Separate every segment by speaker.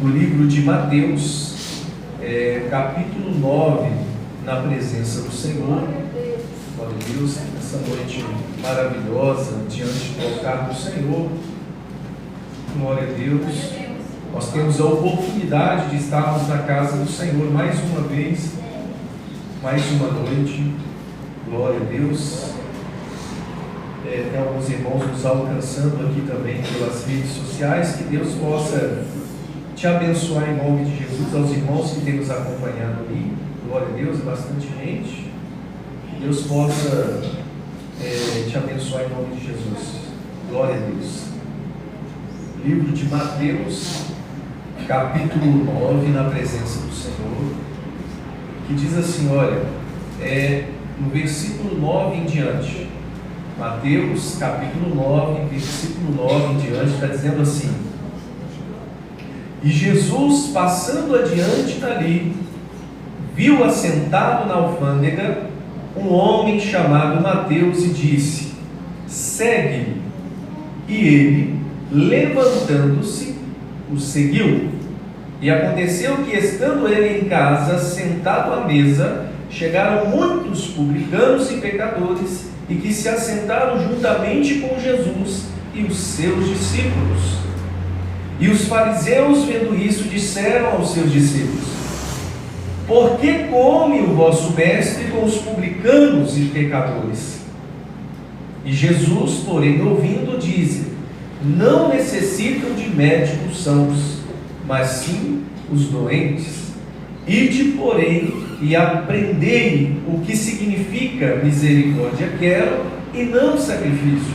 Speaker 1: no livro de Mateus, capítulo 9, na presença do Senhor. Glória a Deus, essa noite maravilhosa, diante do altar do Senhor. Glória a Deus. Nós temos a oportunidade de estarmos na casa do Senhor mais uma vez, mais uma noite. Glória a Deus. Tem alguns irmãos nos alcançando aqui também pelas redes sociais. Que Deus possa te abençoar em nome de Jesus. Aos irmãos que têm nos acompanhado ali, glória a Deus, bastante gente. Que Deus possa te abençoar em nome de Jesus. Glória a Deus. Livro de Mateus, capítulo 9, na presença do Senhor, que diz assim, olha, no versículo 9 em diante. Mateus, capítulo 9, versículo 9 em diante, está dizendo assim: E Jesus, passando adiante dali, viu assentado na alfândega um homem chamado Mateus e disse: Segue-me. E ele, levantando-se, o seguiu. E aconteceu que, estando ele em casa, sentado à mesa, chegaram muitos publicanos e pecadores, e que se assentaram juntamente com Jesus e os seus discípulos. E os fariseus, vendo isso, disseram aos seus discípulos: Por que come o vosso mestre com os publicanos e pecadores? E Jesus, porém, ouvindo, diz: Não necessitam de médicos sãos, mas sim os doentes. Ide, porém, e aprendei o que significa misericórdia quero e não sacrifício,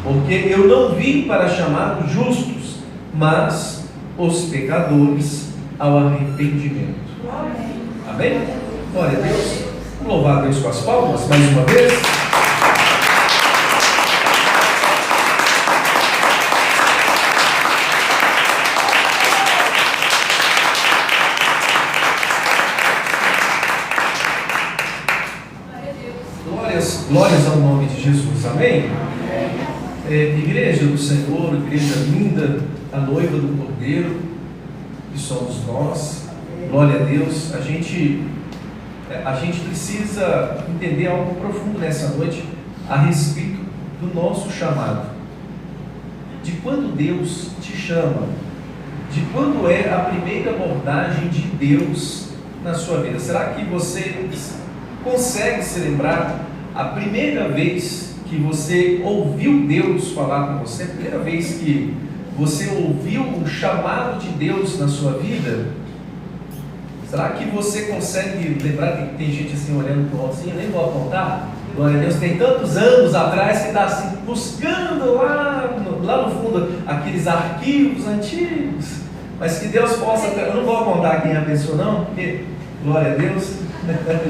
Speaker 1: porque eu não vim para chamar os justos, mas os pecadores ao arrependimento. Amém? Glória a Deus. Vamos louvar a Deus com as palmas mais uma vez. Glórias ao nome de Jesus, amém? Igreja do Senhor, igreja linda, a noiva do Cordeiro, que somos nós. Glória a Deus. A gente precisa entender algo profundo nessa noite a respeito do nosso chamado, de quando Deus te chama, de quando é a primeira abordagem de Deus na sua vida. Será que você consegue se lembrar a primeira vez que você ouviu Deus falar com você, a primeira vez que você ouviu o chamado de Deus na sua vida? Será que você consegue lembrar? Tem gente assim olhando para o alto assim, eu nem vou apontar. Glória a Deus, tem tantos anos atrás que está assim, buscando lá no fundo aqueles arquivos antigos, mas que Deus possa, eu não vou apontar quem é a pessoa não, porque, glória a Deus,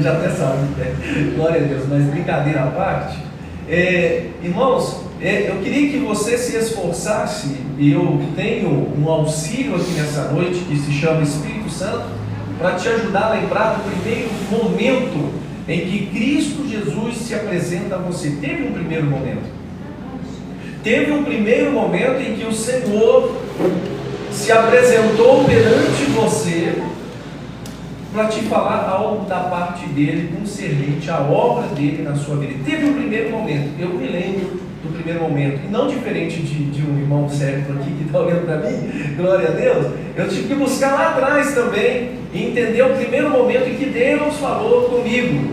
Speaker 1: já até sabe, glória a Deus, mas brincadeira à parte, irmãos, eu queria que você se esforçasse, e eu tenho um auxílio aqui nessa noite que se chama Espírito Santo, para te ajudar a lembrar do primeiro momento em que Cristo Jesus se apresenta a você. Teve um primeiro momento em que o Senhor se apresentou perante você para te falar algo da parte dele, concernente à obra dele na sua vida. Teve um primeiro momento, eu me lembro do primeiro momento, e não diferente de um irmão certo aqui que está olhando para mim, glória a Deus, eu tive que buscar lá atrás também, e entender o primeiro momento em que Deus falou comigo.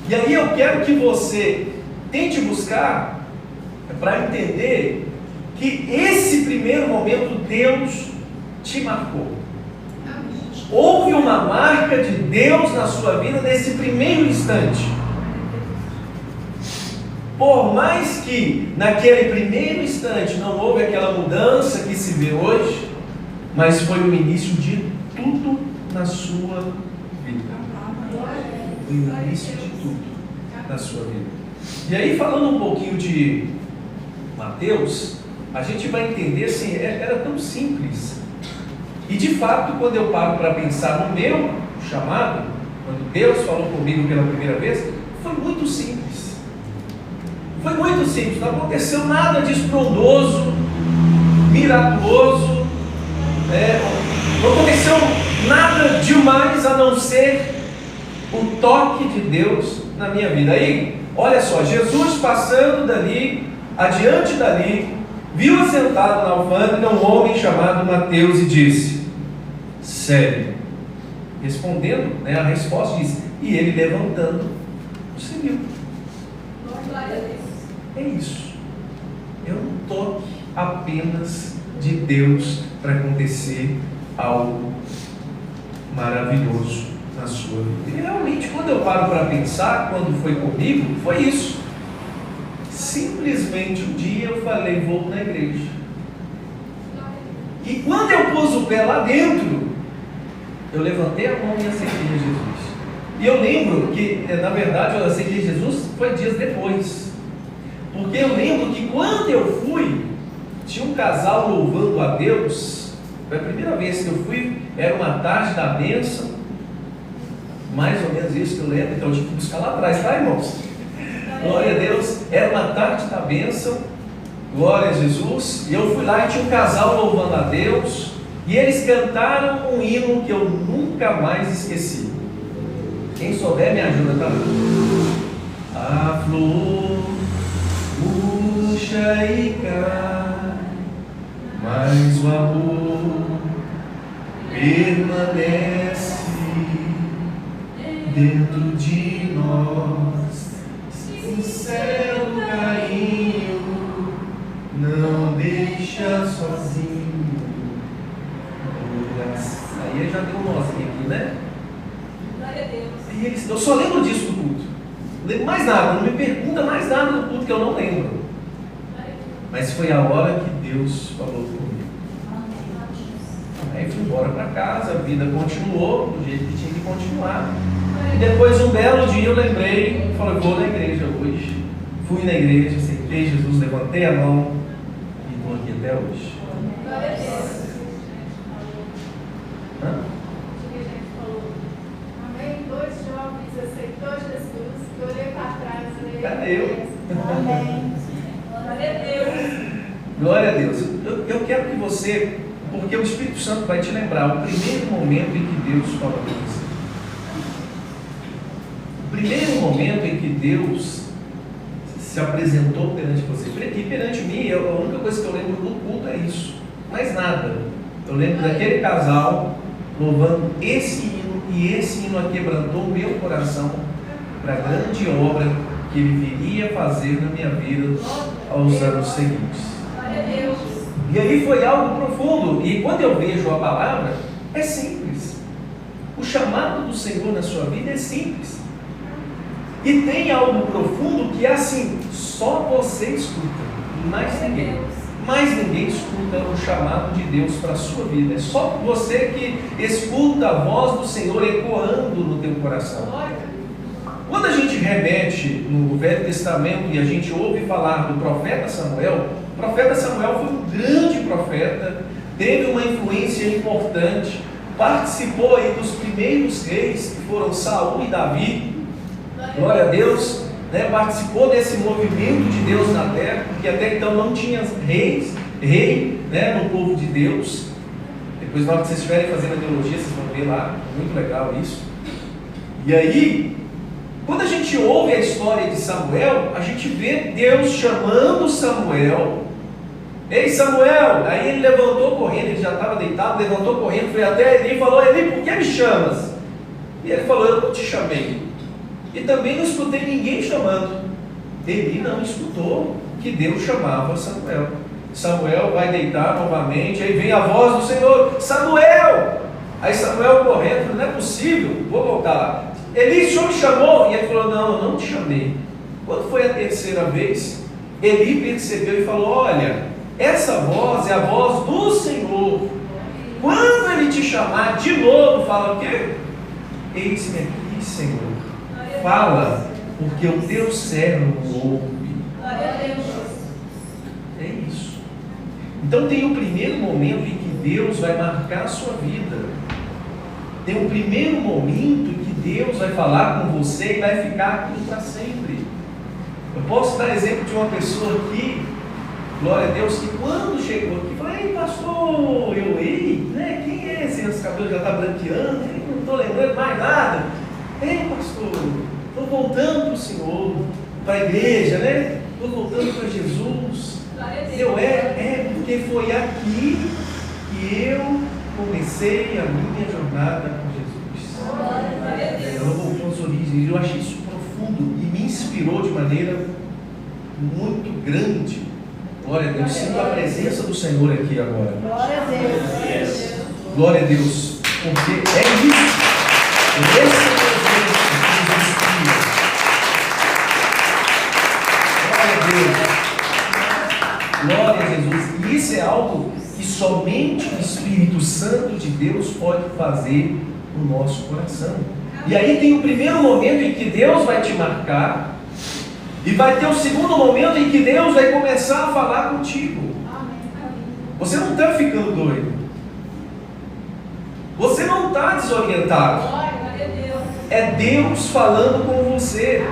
Speaker 1: E aí eu quero que você tente buscar para entender que esse primeiro momento Deus te marcou. Houve uma marca de Deus na sua vida nesse primeiro instante. Por mais que naquele primeiro instante não houve aquela mudança que se vê hoje, mas foi o início de tudo na sua vida. Foi o início de tudo na sua vida. E aí, falando um pouquinho de Mateus, a gente vai entender assim, era tão simples. E de fato, quando eu paro para pensar no meu chamado, quando Deus falou comigo pela primeira vez, foi muito simples. Foi muito simples, não aconteceu nada de estrondoso, miraculoso, Não aconteceu nada demais a não ser o toque de Deus na minha vida. Aí, olha só, Jesus passando dali, adiante dali, viu assentado na alfândega um homem chamado Mateus e disse: segue. Respondendo, a resposta disse: e ele levantando, o seguiu. É isso. É um toque apenas de Deus para acontecer algo maravilhoso na sua vida. E realmente, quando eu paro para pensar, quando foi comigo, foi isso. Simplesmente um dia eu falei: vou na igreja. E quando eu pus o pé lá dentro, eu levantei a mão e aceitei Jesus. E eu lembro que, na verdade, eu aceitei Jesus foi dias depois. Porque eu lembro que quando eu fui, tinha um casal louvando a Deus. Foi a primeira vez que eu fui, era uma tarde da bênção. Mais ou menos isso que eu lembro, então eu tive que buscar lá atrás, tá, irmãos? Glória a Deus, era uma tarde da bênção, glória a Jesus. E eu fui lá e tinha um casal louvando a Deus. E eles cantaram um hino que eu nunca mais esqueci. Quem souber me ajuda, tá? A flor murcha e cai, mas o amor permanece dentro de nós. Sincero carinho não deixa sozinho. Aí já deu um nozinho aqui, né?
Speaker 2: Glória a Deus.
Speaker 1: E eles, eu só lembro disso do culto. Não lembro mais nada, não me pergunta mais nada do culto que eu não lembro. Mas foi a hora que Deus falou comigo. Aí fui embora para casa, a vida continuou do jeito que tinha que continuar. E depois, um belo dia, eu lembrei, falei: vou na igreja hoje. Fui na igreja, aceitei Jesus, levantei a mão e estou aqui até hoje.
Speaker 2: Glória a Deus.
Speaker 1: Hã?
Speaker 2: Amém. 2 jovens aceitou Jesus, que olhei para trás e falei:
Speaker 1: Cadê eu?
Speaker 2: amém. Glória a Deus.
Speaker 1: Glória a Deus. Eu quero que você, porque o Espírito Santo vai te lembrar o primeiro momento em que Deus falou com você. O primeiro momento em que Deus se apresentou perante você. E perante mim, a única coisa que eu lembro do culto é isso. Mais nada. Eu lembro daquele casal louvando esse hino, e esse hino aquebrantou o meu coração para a grande obra que Ele viria fazer na minha vida aos anos seguintes.
Speaker 2: Glória a Deus.
Speaker 1: E aí foi algo profundo. E quando eu vejo a palavra, é simples. O chamado do Senhor na sua vida é simples. E tem algo profundo que é assim: só você escuta, mais ninguém. Mais ninguém escuta o chamado de Deus para a sua vida. É só você que escuta a voz do Senhor ecoando no teu coração. Quando a gente remete no Velho Testamento e a gente ouve falar do profeta Samuel, o profeta Samuel foi um grande profeta, teve uma influência importante, participou aí dos primeiros reis, que foram Saul e Davi. Glória a Deus, participou desse movimento de Deus na terra, porque até então não tinha rei no povo de Deus. Depois, na hora que vocês estiverem fazendo a teologia, vocês vão ver lá, muito legal isso. E aí, quando a gente ouve a história de Samuel, a gente vê Deus chamando Samuel. Ei, Samuel! Aí ele levantou correndo, ele já estava deitado, levantou correndo, foi até Eli e falou: Eli, por que me chamas? E ele falou: eu não te chamei. E também não escutei ninguém chamando. Eli não escutou que Deus chamava Samuel. Samuel vai deitar novamente, aí vem a voz do Senhor: Samuel! Aí Samuel correndo, não é possível, vou voltar lá. Eli, o Senhor me chamou? E ele falou: não, eu não te chamei. Quando foi a terceira vez, Eli percebeu e falou: olha, essa voz é a voz do Senhor. Quando Ele te chamar de novo, fala o quê? Eis-me aqui, Senhor. Fala, porque o teu servo ouve.
Speaker 2: Glória a Deus.
Speaker 1: É isso. Então tem o primeiro momento em que Deus vai marcar a sua vida. Tem o primeiro momento em que Deus vai falar com você e vai ficar aqui para sempre. Eu posso dar exemplo de uma pessoa aqui, glória a Deus, que quando chegou aqui, falou: ei, pastor, cabelo já está branqueando, não estou lembrando mais nada. Pastor, estou voltando para o Senhor, para a igreja, né? Estou voltando para Jesus. Porque foi aqui que eu comecei a minha jornada com Jesus. Eu voltei às origens. Eu achei isso profundo e me inspirou de maneira muito grande. Glória a Deus. Sinto a presença do Senhor aqui agora.
Speaker 2: Glória a Deus.
Speaker 1: Glória a Deus. Porque é isso. Esse é o presente que nos inspira. Glória a Deus. Glória a Jesus. E isso é algo que somente o Espírito Santo de Deus pode fazer no nosso coração. E aí tem o primeiro momento em que Deus vai te marcar, e vai ter o segundo momento em que Deus vai começar a falar contigo. Você não está ficando doido. Você não está desorientado. É Deus falando com você.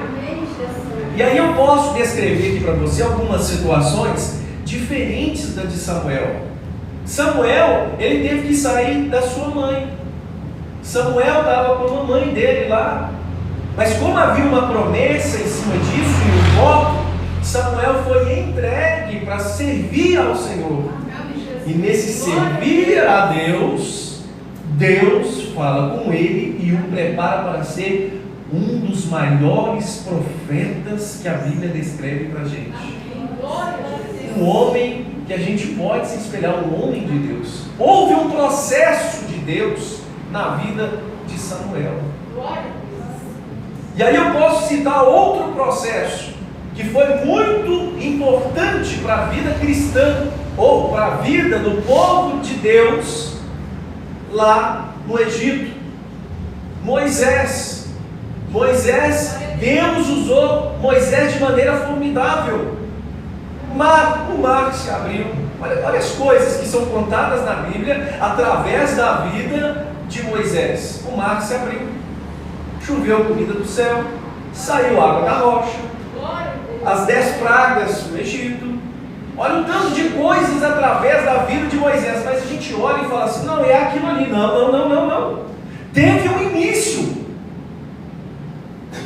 Speaker 1: E aí eu posso descrever aqui para você algumas situações diferentes da de Samuel. Samuel, ele teve que sair da sua mãe. Samuel estava com a mamãe dele lá. Mas como havia uma promessa em cima disso e um voto, Samuel foi entregue para servir ao Senhor. E nesse servir a Deus, Deus fala com ele e o prepara para ser um dos maiores profetas que a Bíblia descreve para a gente. Um homem que a gente pode se espelhar, um homem de Deus. Houve um processo de Deus na vida de Samuel. E aí eu posso citar outro processo que foi muito importante para a vida cristã, ou para a vida do povo de Deus lá no Egito. Moisés, Deus usou Moisés de maneira formidável. O mar se abriu. Olha as coisas que são contadas na Bíblia através da vida de Moisés. O mar se abriu. Choveu comida do céu, saiu água da rocha, as 10 pragas no Egito. Olha o tanto de coisas através da vida de Moisés. Mas a gente olha e fala assim: não, é aquilo ali. Não. Teve um início,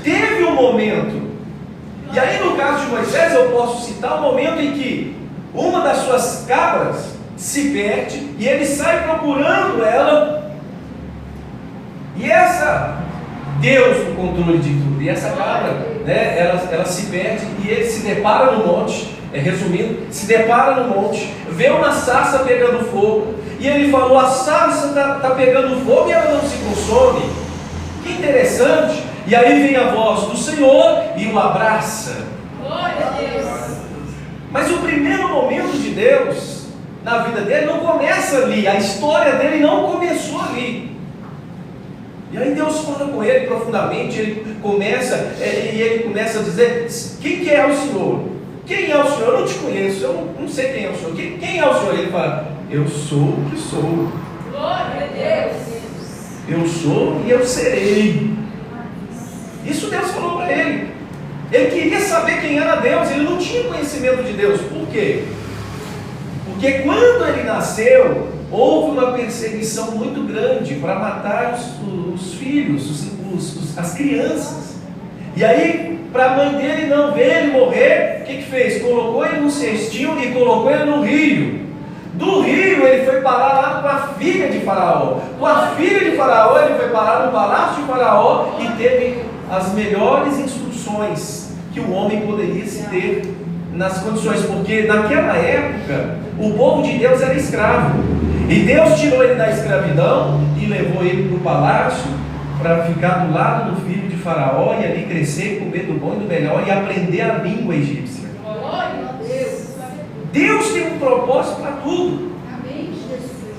Speaker 1: teve um momento. E aí no caso de Moisés eu posso citar o momento em que uma das suas cabras se perde e ele sai procurando ela. E essa Deus no controle de tudo. E essa cabra, né, ela se perde e ele se depara no monte, resumindo, se depara no monte, vê uma sarça pegando fogo, e ele falou: a sarça está pegando fogo e ela não se consome. Que interessante. E aí vem a voz do Senhor e o abraça. Glória a Deus. Mas o primeiro momento de Deus na vida dele não começa ali, a história dele não começou ali. E aí Deus fala com ele profundamente, ele começa a dizer: quem que é o Senhor? Quem é o Senhor? Eu não te conheço, eu não sei quem é o Senhor. Quem é o Senhor? Ele fala: eu sou o que sou. Glória a Deus. Eu sou e eu serei. Isso Deus falou para ele. Ele queria saber quem era Deus, ele não tinha conhecimento de Deus. Por quê? Porque quando ele nasceu, houve uma perseguição muito grande para matar os filhos, as crianças. E aí, para a mãe dele não ver ele morrer, o que fez? Colocou ele num cestinho e colocou ele no rio. Do rio ele foi parar lá com a filha de Faraó. Com a filha de Faraó ele foi parar no palácio de Faraó e teve as melhores instruções que o homem poderia se ter nas condições, porque naquela época o povo de Deus era escravo. E Deus tirou ele da escravidão e levou ele para o palácio para ficar do lado do filho de Faraó e ali crescer, comer do bom e do melhor e aprender a língua egípcia. Glória a Deus. Deus tem um propósito para tudo.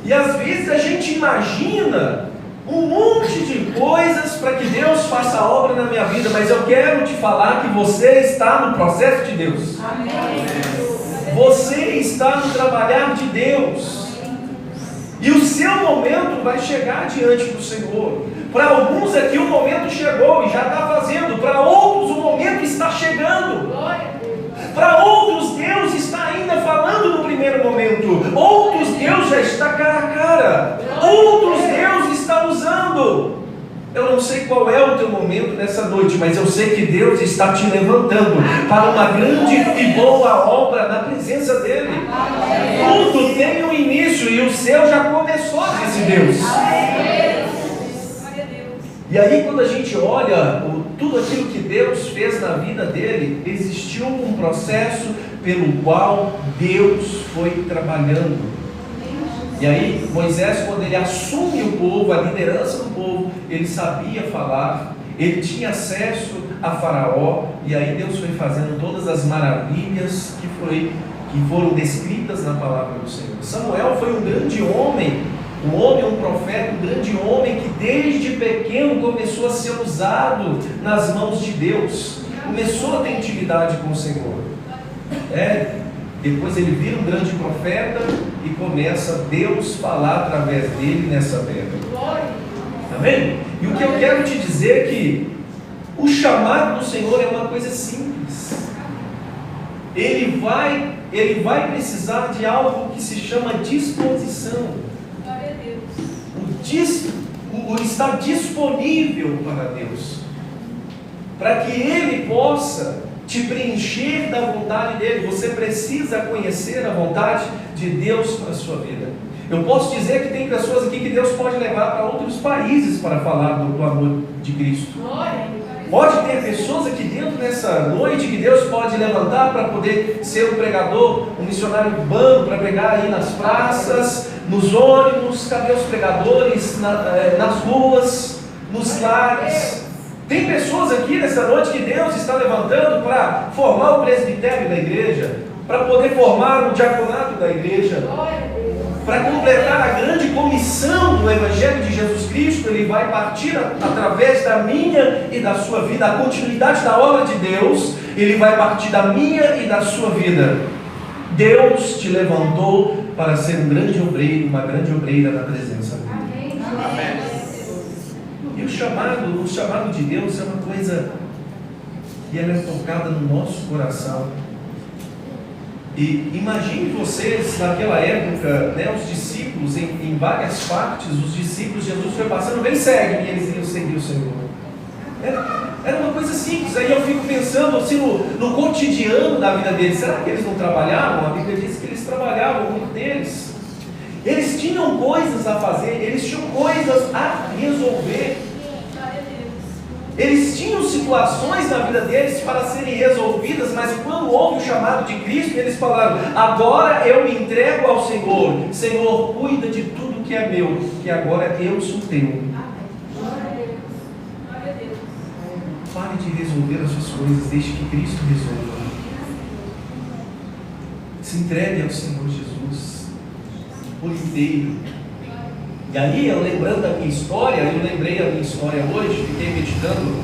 Speaker 1: E às vezes a gente imagina um monte de coisas para que Deus faça a obra na minha vida, mas eu quero te falar que você está no processo de Deus. Amém. Você está no trabalhar de Deus. E o seu momento vai chegar diante do Senhor. Para alguns aqui o momento chegou e já está fazendo. Para outros o momento está chegando. Para outros Deus está ainda falando no primeiro momento. Outros Deus já está cara a cara. Outros Deus está usando. Eu não sei qual é o teu momento nessa noite, mas eu sei que Deus está te levantando para uma grande e boa obra na presença dEle. Tudo tem um início e o seu já começou, disse Deus. E aí, quando a gente olha tudo aquilo que Deus fez na vida dele, existiu um processo pelo qual Deus foi trabalhando. E aí, Moisés, quando ele assume o povo, a liderança do povo, ele sabia falar, ele tinha acesso a Faraó, e aí Deus foi fazendo todas as maravilhas que foram descritas na palavra do Senhor. Samuel foi um grande homem, um profeta, um grande homem que desde pequeno começou a ser usado nas mãos de Deus, começou a ter intimidade com o Senhor. Depois ele vira um grande profeta e começa Deus falar através dele nessa terra. Amém? E o que eu quero te dizer é que o chamado do Senhor é uma coisa simples. Ele vai precisar de algo que se chama disposição. O estar disponível para Deus, para que Ele possa te preencher da vontade dEle. Você precisa conhecer a vontade de Deus para a sua vida. Eu posso dizer que tem pessoas aqui que Deus pode levar para outros países para falar do amor de Cristo. Pode ter pessoas aqui dentro nessa noite que Deus pode levantar para poder ser um pregador, um missionário urbano, para pregar aí nas praças, nos ônibus. Cadê os pregadores? Nas ruas, nos lares. Tem pessoas aqui nessa noite que Deus está levantando para formar o presbitério da igreja, para poder formar o diaconato da igreja, para completar a grande comissão do Evangelho de Jesus Cristo. Ele vai partir através da minha e da sua vida, a continuidade da obra de Deus, ele vai partir da minha e da sua vida. Deus te levantou para ser um grande obreiro, uma grande obreira na presença dele. Amém. E o chamado de Deus é uma coisa que ela é tocada no nosso coração. E imagine vocês, naquela época, os discípulos, em várias partes, os discípulos, Jesus foi passando, vem, segue, e eles iam seguir o Senhor. Era uma coisa simples. Aí eu fico pensando assim, no cotidiano da vida deles. Será que eles não trabalhavam? A Bíblia diz que eles trabalhavam, muito deles. Eles tinham coisas a fazer, eles tinham coisas a resolver. Eles tinham situações na vida deles para serem resolvidas, mas quando houve o chamado de Cristo, eles falaram: agora eu me entrego ao Senhor. Senhor, cuida de tudo que é meu, que agora eu sou teu. Pare de resolver as suas coisas, deixe que Cristo resolva. Se entregue ao Senhor Jesus por inteiro. E aí, eu lembrando da minha história, eu lembrei a minha história hoje, fiquei meditando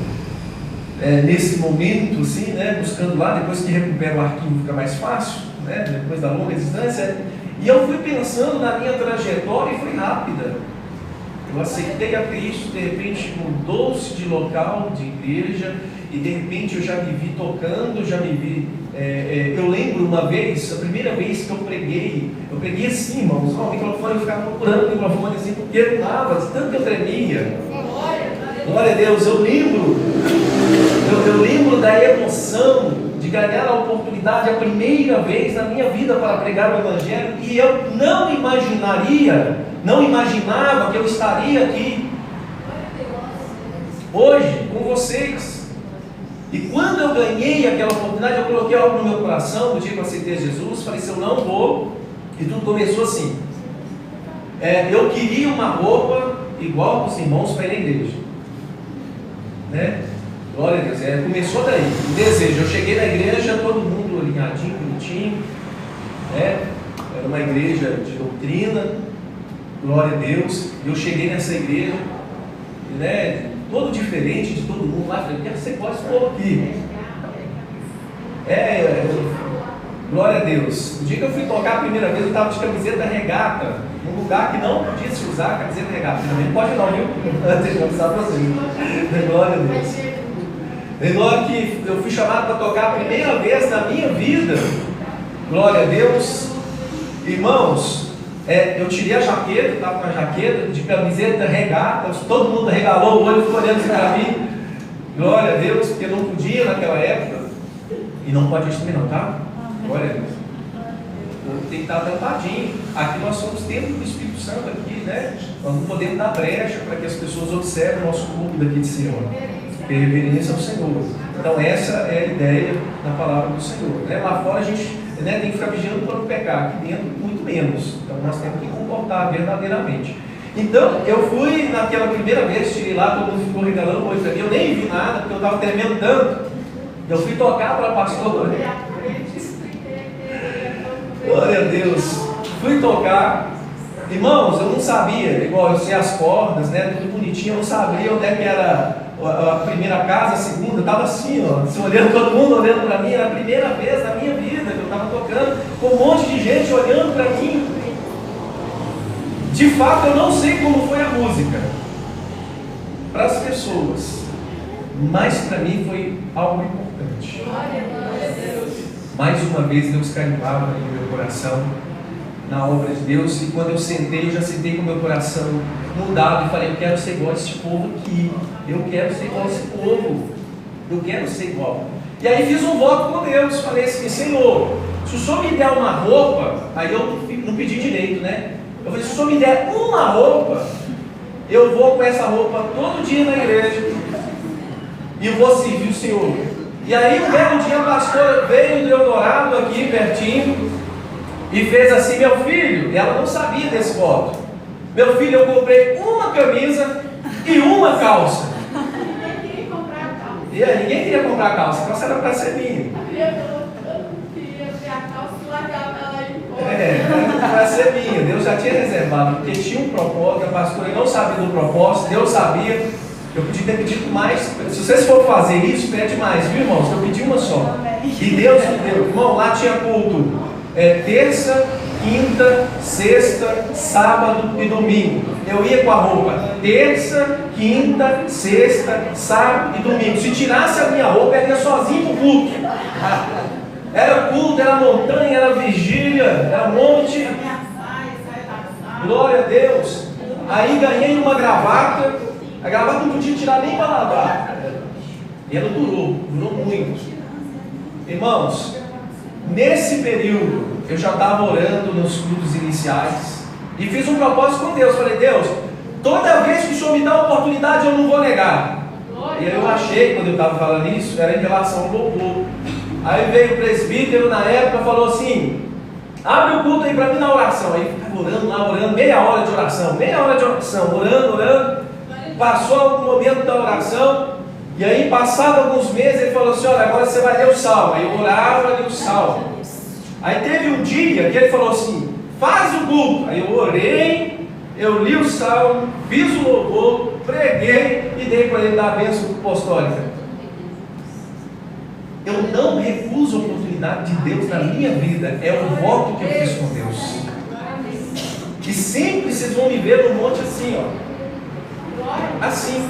Speaker 1: nesse momento, assim, buscando lá, depois que recupera o arquivo fica mais fácil, depois da longa distância, e eu fui pensando na minha trajetória e foi rápida. Eu aceitei a Cristo, de repente mudou-se de local, de igreja, e de repente eu já me vi tocando, já me vi. Eu lembro uma vez, a primeira vez que eu preguei assim, irmãos, o microfone, eu ficava procurando o microfone assim, porque não dava, tanto que eu tremia. Glória a Deus, eu lembro da emoção de ganhar a oportunidade a primeira vez na minha vida para pregar o Evangelho, e eu não imaginava que eu estaria aqui hoje com vocês. E quando eu ganhei aquela oportunidade, eu coloquei algo no meu coração, no dia que eu aceitei Jesus, falei assim: eu não vou. E tudo começou assim. Eu queria uma roupa igual aos irmãos para ir na igreja. Glória a Deus. Começou daí, o desejo. Eu cheguei na igreja, todo mundo alinhadinho, bonitinho. Era uma igreja de doutrina. Glória a Deus. Eu cheguei nessa igreja, todo diferente de todo mundo lá. Falei: o que você pode pôr aqui? Glória a Deus. O dia que eu fui tocar a primeira vez, eu estava de camiseta regata, num lugar que não podia se usar camiseta regata. Também não pode não, viu? Deixa eu avisar para vocês. Glória a Deus. Na hora que eu fui chamado para tocar a primeira vez na minha vida, glória a Deus, irmãos, Eu tirei a jaqueta, eu estava com a jaqueta, de camiseta, regata, todo mundo regalou o olho e ficou olhando para mim. Glória a Deus, porque não podia naquela época. E não pode isso também não, tá? Glória a Deus. Tem que estar tampadinho. Aqui nós somos templo do Espírito Santo aqui, né? Nós não podemos dar brecha para que as pessoas observem o nosso culto daqui de cima. Reverência ao Senhor. Então essa é a ideia da palavra do Senhor, né? Lá fora a gente, né, tem que ficar vigiando para não pecar, aqui dentro muito menos. Então nós temos que comportar verdadeiramente. Então eu fui naquela primeira vez, tirei lá, todo mundo ficou regalando oi para mim, eu nem vi nada porque eu estava tremendo tanto. Eu fui tocar para a pastora. Glória a Deus. Fui tocar. Irmãos, eu não sabia, igual eu sei as cordas, né, tudo bonitinho, eu não sabia onde é que era a primeira casa, a segunda, eu estava assim, ó, assim, olhando, todo mundo olhando para mim, era a primeira vez na minha vida que eu estava tocando, com um monte de gente olhando para mim. De fato, eu não sei como foi a música para as pessoas, mas para mim foi algo importante. Mais uma vez Deus carimbava no meu coração na obra de Deus, e quando eu sentei, eu já sentei com o meu coração mudado e falei, eu quero ser igual a esse povo aqui, eu quero ser igual a esse povo, eu quero ser igual. E aí fiz um voto com Deus, falei assim, Senhor, se o Senhor me der uma roupa, aí eu não pedi direito, né? Eu falei, se o Senhor me der uma roupa, eu vou com essa roupa todo dia na igreja e vou servir o Senhor. E aí um belo dia a pastora veio do Eldorado aqui pertinho e fez assim, meu filho, e ela não sabia desse voto, meu filho, eu comprei uma camisa e uma calça.
Speaker 2: Ninguém queria comprar a calça.
Speaker 1: E aí, ninguém queria comprar a calça era para ser minha.
Speaker 2: Eu queria ver a calça e largava ela aí fora.
Speaker 1: Para ser minha, Deus já tinha reservado, porque tinha um propósito, a pastora não sabia do propósito, Deus sabia. Eu podia ter pedido mais. Se vocês forem fazer isso, pede mais, viu, irmãos? Eu pedi uma só. E Deus me deu. Irmão, lá tinha culto terça, quinta, sexta, sábado e domingo. Eu ia com a roupa terça, quinta, sexta, sábado e domingo. Se tirasse a minha roupa, eu ia sozinho pro culto. Era culto, era montanha, era vigília, era monte. Glória a Deus. Aí ganhei uma gravata. A gravata não podia tirar nem para lavar. E ela durou muito. Irmãos, nesse período eu já estava orando nos cultos iniciais e fiz um propósito com Deus. Falei, Deus, toda vez que o Senhor me dá a oportunidade, eu não vou negar. E aí eu achei, quando eu estava falando isso, era em relação ao louvor. Aí veio o presbítero na época, falou assim, abre o culto aí para mim na oração. Aí eu ficava orando lá, orando, meia hora de oração, orando. Passou o momento da oração, e aí passado alguns meses ele falou assim, olha, agora você vai ler o salmo. Aí eu orava, li o salmo. Aí teve um dia que ele falou assim, faz o culto. Aí eu orei, eu li o salmo, fiz o louvor, preguei e dei para ele dar a bênção apostólica. Eu não recuso a oportunidade de Deus na minha vida, é o voto que eu fiz com Deus. E sempre vocês vão me ver no monte assim, ó. Assim,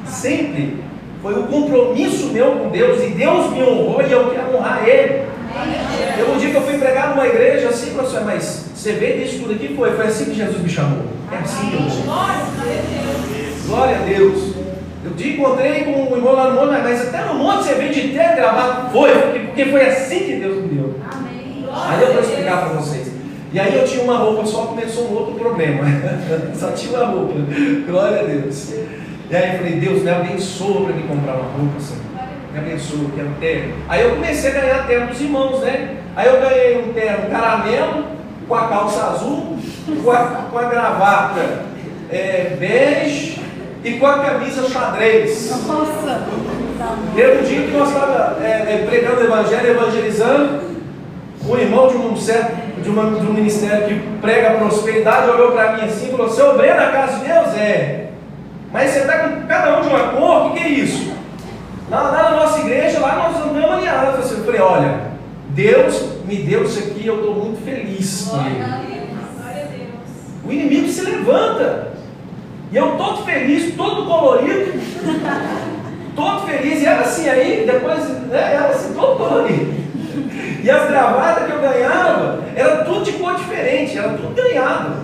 Speaker 1: sempre foi um compromisso meu com Deus, e Deus me honrou e eu quero honrar Ele. Eu um dia que eu fui pregar numa igreja assim, professor, mas você veio disso tudo aqui? Foi assim que Jesus me chamou. É assim que eu vou. Glória a Deus. Eu te encontrei com um irmão lá no monte, mas até no monte você veio de terno gravado. Foi, porque foi assim que Deus me deu. Aí eu vou explicar para vocês. E aí eu tinha uma roupa só, começou um outro problema. Só tinha uma roupa. Glória a Deus. E aí eu falei, Deus, me abençoa para me comprar uma roupa assim. Me abençoa, eu quero terno. Aí eu comecei a ganhar terno dos irmãos, né? Aí eu ganhei um terno caramelo, com a calça azul, com a gravata bege e com a camisa xadrez.
Speaker 3: Nossa!
Speaker 1: Teve um dia que nós estávamos pregando o evangelho, evangelizando. Um irmão de um ministério que prega prosperidade olhou para mim assim e falou, seu obreiro da casa de Deus? Mas você está com cada um de uma cor? O que é isso? Lá na nossa igreja, lá nós andamos alinhados. Eu falei, olha, Deus me deu isso aqui, eu estou muito feliz com ele. O inimigo se levanta, e eu todo feliz, todo colorido, todo feliz, e era assim aí, depois, era assim, todo colorido. E E as gravatas que eu ganhava, era tudo de cor diferente, era tudo ganhado.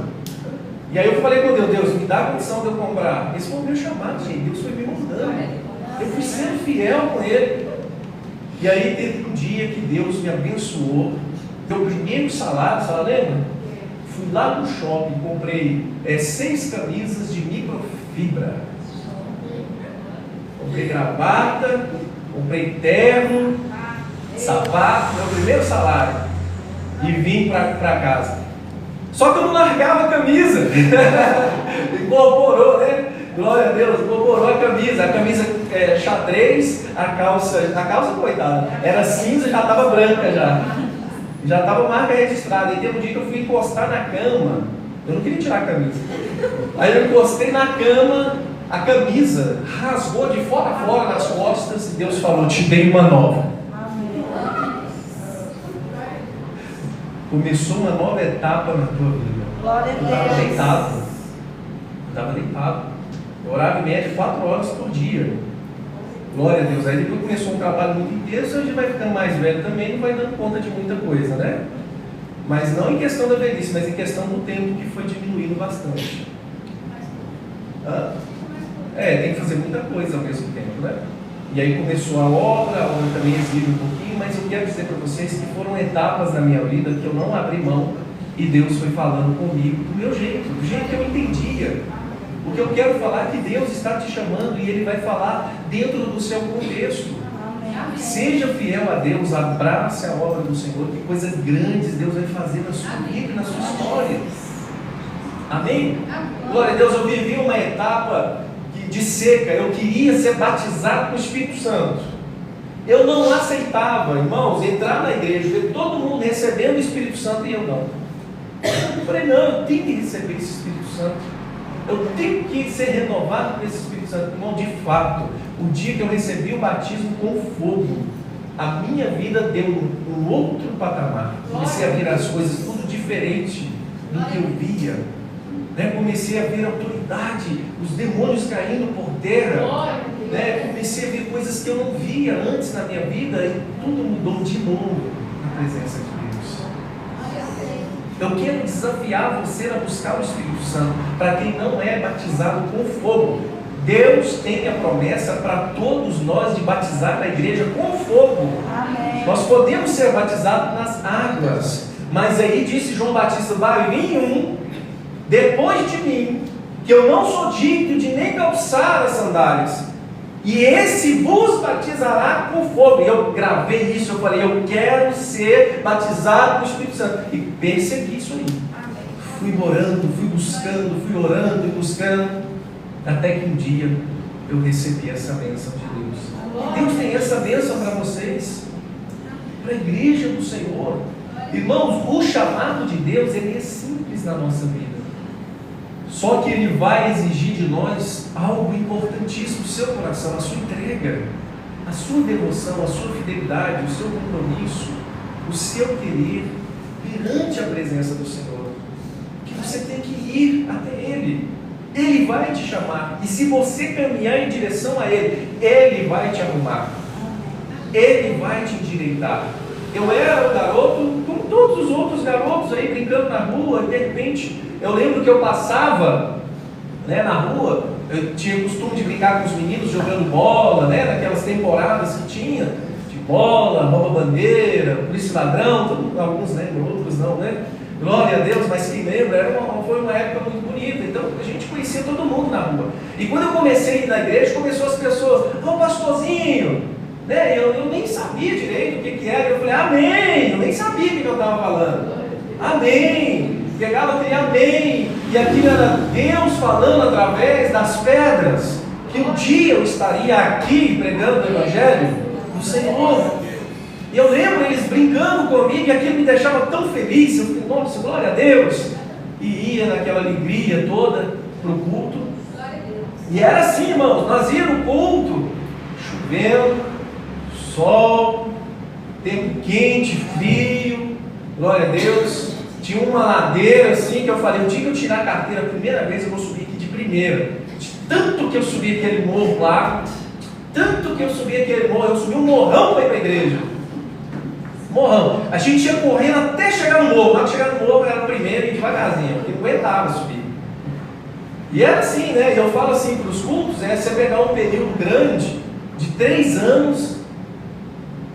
Speaker 1: E aí eu falei com Deus, Deus, me dá a condição de eu comprar. Esse foi o meu chamado, gente. Deus foi me moldando. Eu fui sendo fiel com Ele. E aí teve um dia que Deus me abençoou. Meu primeiro salário, você lembra? Fui lá no shopping, comprei 6 camisas de microfibra. Comprei gravata, comprei terno, sapato, meu primeiro salário. E vim para casa. Só que eu não largava a camisa. Incorporou, né? Glória a Deus, incorporou a camisa xadrez, a calça, coitada, era cinza, já estava branca já estava marca registrada. E teve um dia que eu fui encostar na cama, eu não queria tirar a camisa, aí eu encostei na cama, a camisa rasgou de fora a fora nas costas, e Deus falou, te dei uma nova. Começou uma nova etapa na tua vida.
Speaker 3: Glória a Deus.
Speaker 1: Eu estava deitado. Eu orava em média 4 horas por dia. Glória a Deus. Aí depois começou um trabalho muito intenso, a gente vai ficando mais velho também, não vai dando conta de muita coisa, né? Mas não em questão da velhice, mas em questão do tempo que foi diminuindo bastante. Tem que fazer muita coisa ao mesmo tempo, né? E aí começou a obra também exige um pouquinho, mas eu quero dizer para vocês que foram etapas na minha vida que eu não abri mão e Deus foi falando comigo do meu jeito, do jeito que eu entendia. O que eu quero falar é que Deus está te chamando e Ele vai falar dentro do seu contexto. Amém. Seja fiel a Deus, abrace a obra do Senhor, que coisas grandes Deus vai fazer na sua vida e na sua história. Amém? Glória a Deus, eu vivi uma etapa de seca, eu queria ser batizado com o Espírito Santo. Eu não aceitava, irmãos, entrar na igreja, ver todo mundo recebendo o Espírito Santo e eu não. Eu falei, não, eu tenho que receber esse Espírito Santo. Eu tenho que ser renovado por esse Espírito Santo. Irmão, de fato, o dia que eu recebi o batismo com fogo, a minha vida deu um outro patamar. Comecei a ver as coisas tudo diferente do que eu via, né? Comecei a ver a autoridade, os demônios caindo por terra, né? Comecei a ver coisas que eu não via antes na minha vida e tudo mudou de novo na presença de Deus. Eu quero desafiar você a buscar o Espírito Santo. Para quem não é batizado com fogo, Deus tem a promessa para todos nós de batizar na igreja com fogo. Amém. Nós podemos ser batizados nas águas, mas aí disse João Batista, vai vir um depois de mim, que eu não sou digno de nem calçar as sandálias, e esse vos batizará com fogo. E eu gravei isso, eu falei, eu quero ser batizado com o Espírito Santo, e persegui isso aí. Fui orando, fui buscando, fui orando e buscando, até que um dia eu recebi essa bênção de Deus. E Deus tem essa bênção para vocês, para a igreja do Senhor. Irmãos, o chamado de Deus, ele é simples na nossa vida. Só que Ele vai exigir de nós algo importantíssimo, o seu coração, a sua entrega, a sua devoção, a sua fidelidade, o seu compromisso, o seu querer perante a presença do Senhor. Que você tem que ir até Ele. Ele vai te chamar. E se você caminhar em direção a Ele, Ele vai te arrumar. Ele vai te endireitar. Eu era um garoto, como todos os outros garotos aí, brincando na rua, e de repente... Eu lembro que eu passava, né, na rua, eu tinha costume de brincar com os meninos jogando bola, né, naquelas temporadas que tinha, de bola, rouba-bandeira, polícia e ladrão, alguns lembram, outros não, né? Glória a Deus, mas quem lembra, foi uma época muito bonita, então a gente conhecia todo mundo na rua. E quando eu comecei a ir na igreja, começou as pessoas, pastorzinho, né, eu nem sabia direito o que era, eu falei, amém, eu nem sabia o que eu estava falando, amém. Pegava aquele amém, e aquilo era Deus falando através das pedras, que um dia eu estaria aqui pregando o Evangelho do Senhor. E eu lembro eles brincando comigo, e aquilo me deixava tão feliz. Eu falei, nossa, glória a Deus, e ia naquela alegria toda para o culto. E era assim, irmãos, nós íamos no culto, chovendo, sol, tempo quente, frio, glória a Deus. Tinha uma ladeira assim que eu falei, o dia que eu tirar a carteira a primeira vez, eu vou subir aqui de primeira. De tanto que eu subi aquele morro lá, tanto que eu subi aquele morro, eu subi um morrão para ir para a igreja. morrão. A gente ia correndo até chegar no morro. Na hora que chegar no morro era o primeiro e devagarzinho, porque não aguentava subir. E era assim, né? Eu falo assim para os cultos, você pegar um período grande de 3 anos,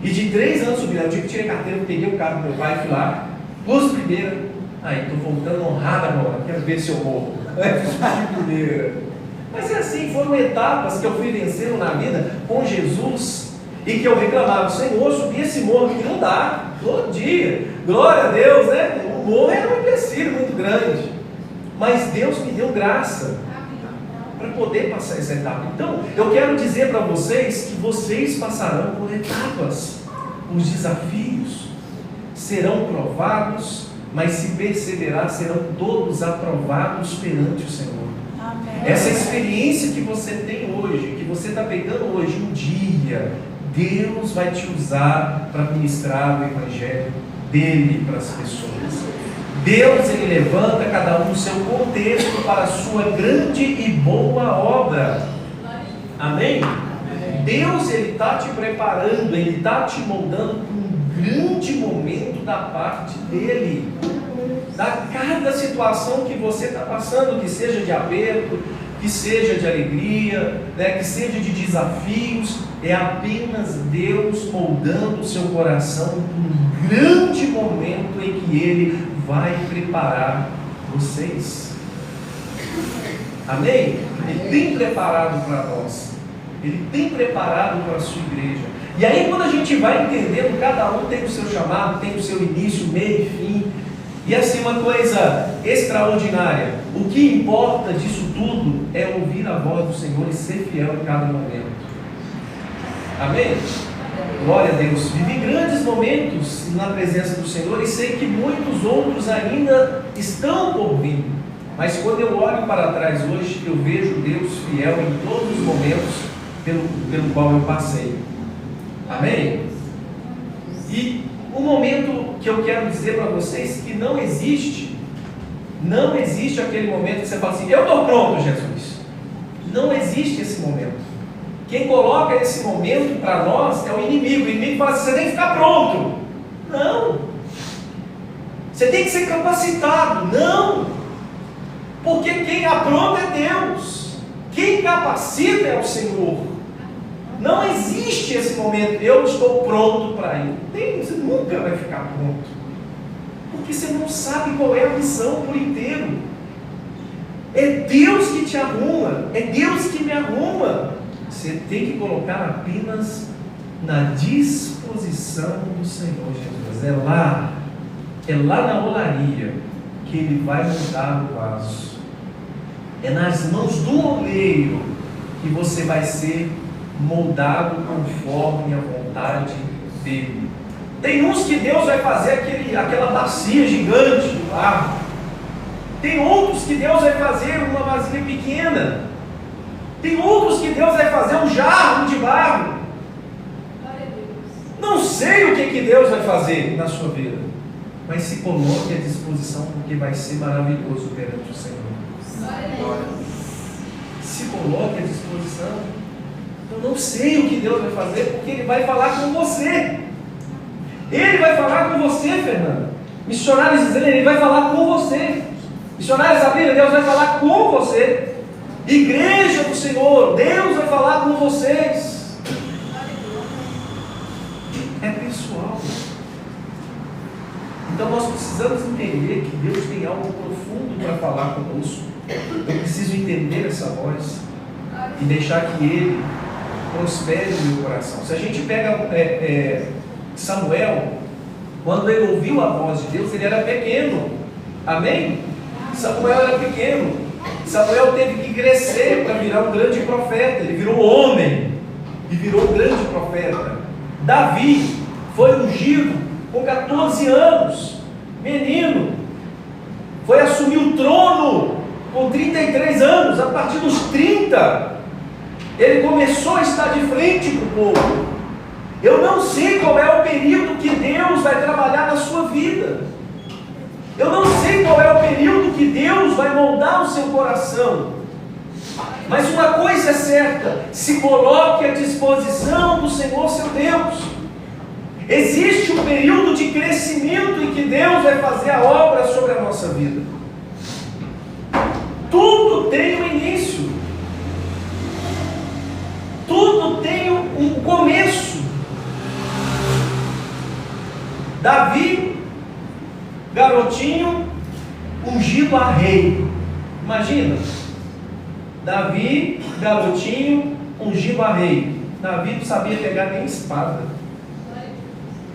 Speaker 1: e de 3 anos subindo. Eu tive que tirar carteira, eu peguei o carro do meu pai e fui lá, 2 primeiras, aí estou voltando honrado agora, quero ver se eu morro. De primeira. Mas é assim, foram etapas que eu fui vencendo na vida com Jesus, e que eu reclamava, Senhor, subir esse morro que não dá, todo dia, glória a Deus, né? O morro era um empecilho muito grande, mas Deus me deu graça para poder passar essa etapa. Então, eu quero dizer para vocês que vocês passarão por etapas. Os desafios serão provados, mas se perseverar, serão todos aprovados perante o Senhor. Amém. Essa experiência que você tem hoje, que você está pegando hoje, um dia, Deus vai te usar para ministrar o Evangelho dele para as pessoas. Deus, ele levanta cada um no seu contexto para a sua grande e boa obra. Amém? Deus, ele está te preparando, ele está te moldando para um grande momento da parte dele. Da cada situação que você está passando, que seja de aperto, que seja de alegria, né, que seja de desafios, é apenas Deus moldando o seu coração para um grande momento em que ele vai preparar vocês. Amém? Ele tem preparado para nós. Ele tem preparado para a sua igreja. E aí quando a gente vai entendendo, cada um tem o seu chamado, tem o seu início, meio e fim. E assim, uma coisa extraordinária, o que importa disso tudo é ouvir a voz do Senhor e ser fiel em cada momento. Amém? Glória a Deus. Vivi grandes momentos na presença do Senhor e sei que muitos outros ainda estão por vir. Mas quando eu olho para trás hoje, eu vejo Deus fiel em todos os momentos pelo qual eu passei. Amém? E um momento que eu quero dizer para vocês que não existe aquele momento que você fala assim, eu estou pronto, Jesus. Não existe esse momento. Quem coloca esse momento para nós é o inimigo. O inimigo fala assim, você tem que ficar pronto. Não. Você tem que ser capacitado. Não. Porque quem apronta é Deus. Quem capacita é o Senhor. Não existe esse momento, eu estou pronto para ir. Você nunca vai ficar pronto. Porque você não sabe qual é a missão por inteiro. É Deus que te arruma. É Deus que me arruma. Você tem que colocar apenas na disposição do Senhor Jesus. É lá na olaria que Ele vai mudar o vaso. É nas mãos do oleiro que você vai ser moldado conforme a vontade dele. Tem uns que Deus vai fazer aquela bacia gigante de barro. Tem outros que Deus vai fazer uma vasilha pequena. Tem outros que Deus vai fazer um jarro de barro. Não sei o que Deus vai fazer na sua vida, mas se coloque à disposição, porque vai ser maravilhoso perante o Senhor. Se coloque à disposição. Eu não sei o que Deus vai fazer, porque Ele vai falar com você. Ele vai falar com você, Fernando. Missionários dizendo, Ele vai falar com você. Missionários da Bíblia, Deus vai falar com você. Igreja do Senhor, Deus vai falar com vocês. É pessoal. Então nós precisamos entender que Deus tem algo profundo para falar conosco. Eu preciso entender essa voz e deixar que Ele prospere no meu coração. Se a gente pega Samuel, quando ele ouviu a voz de Deus, ele era pequeno. Amém? Samuel era pequeno. Samuel teve que crescer para virar um grande profeta. Ele virou homem e virou um grande profeta. Davi foi ungido com 14 anos, menino. Foi assumir o trono com 33 anos. A partir dos 30, ele começou a estar de frente para o povo. Eu não sei qual é o período que Deus vai trabalhar na sua vida. Eu não sei qual é o período que Deus vai moldar o seu coração. Mas uma coisa é certa: se coloque à disposição do Senhor seu Deus. Existe um período de crescimento em que Deus vai fazer a obra sobre a nossa vida. Tudo tem um início. Tudo tem um começo. Davi, garotinho, ungido a rei. Imagina. Davi, garotinho, ungido a rei. Davi não sabia pegar nem espada.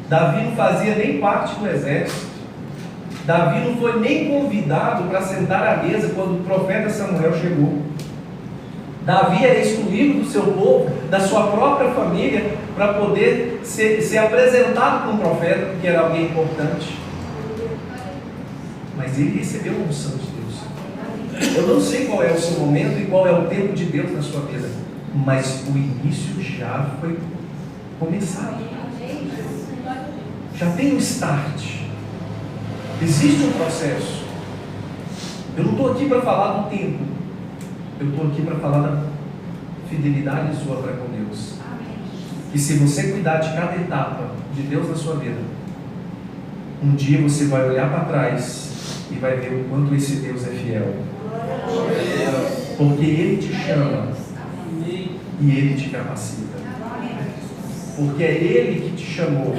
Speaker 1: Davi não fazia nem parte do exército. Davi não foi nem convidado para sentar à mesa quando o profeta Samuel chegou. Davi era excluído do seu povo, da sua própria família, para poder ser apresentado como profeta, porque era alguém importante. Mas ele recebeu a unção de Deus. Eu não sei qual é o seu momento e qual é o tempo de Deus na sua vida, mas o início já foi começado. Já tem um start. Existe um processo. Eu não estou aqui para falar do tempo. Eu estou aqui para falar da fidelidade sua para com Deus. E se você cuidar de cada etapa de Deus na sua vida, um dia você vai olhar para trás e vai ver o quanto esse Deus é fiel. Porque Ele te chama e Ele te capacita. Porque é Ele que te chamou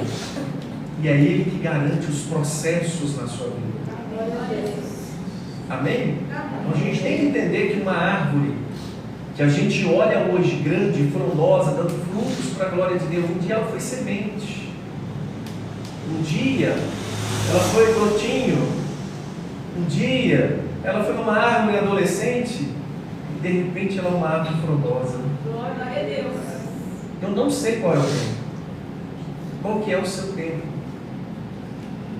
Speaker 1: e é Ele que garante os processos na sua vida. Amém? Então a gente tem que entender que uma árvore que a gente olha hoje grande, frondosa, dando frutos para a glória de Deus, um dia ela foi semente. Um dia ela foi brotinho. Um dia ela foi uma árvore adolescente e de repente ela é uma árvore frondosa.
Speaker 2: Glória a Deus.
Speaker 1: Eu não sei qual é o tempo. Qual que é o seu tempo?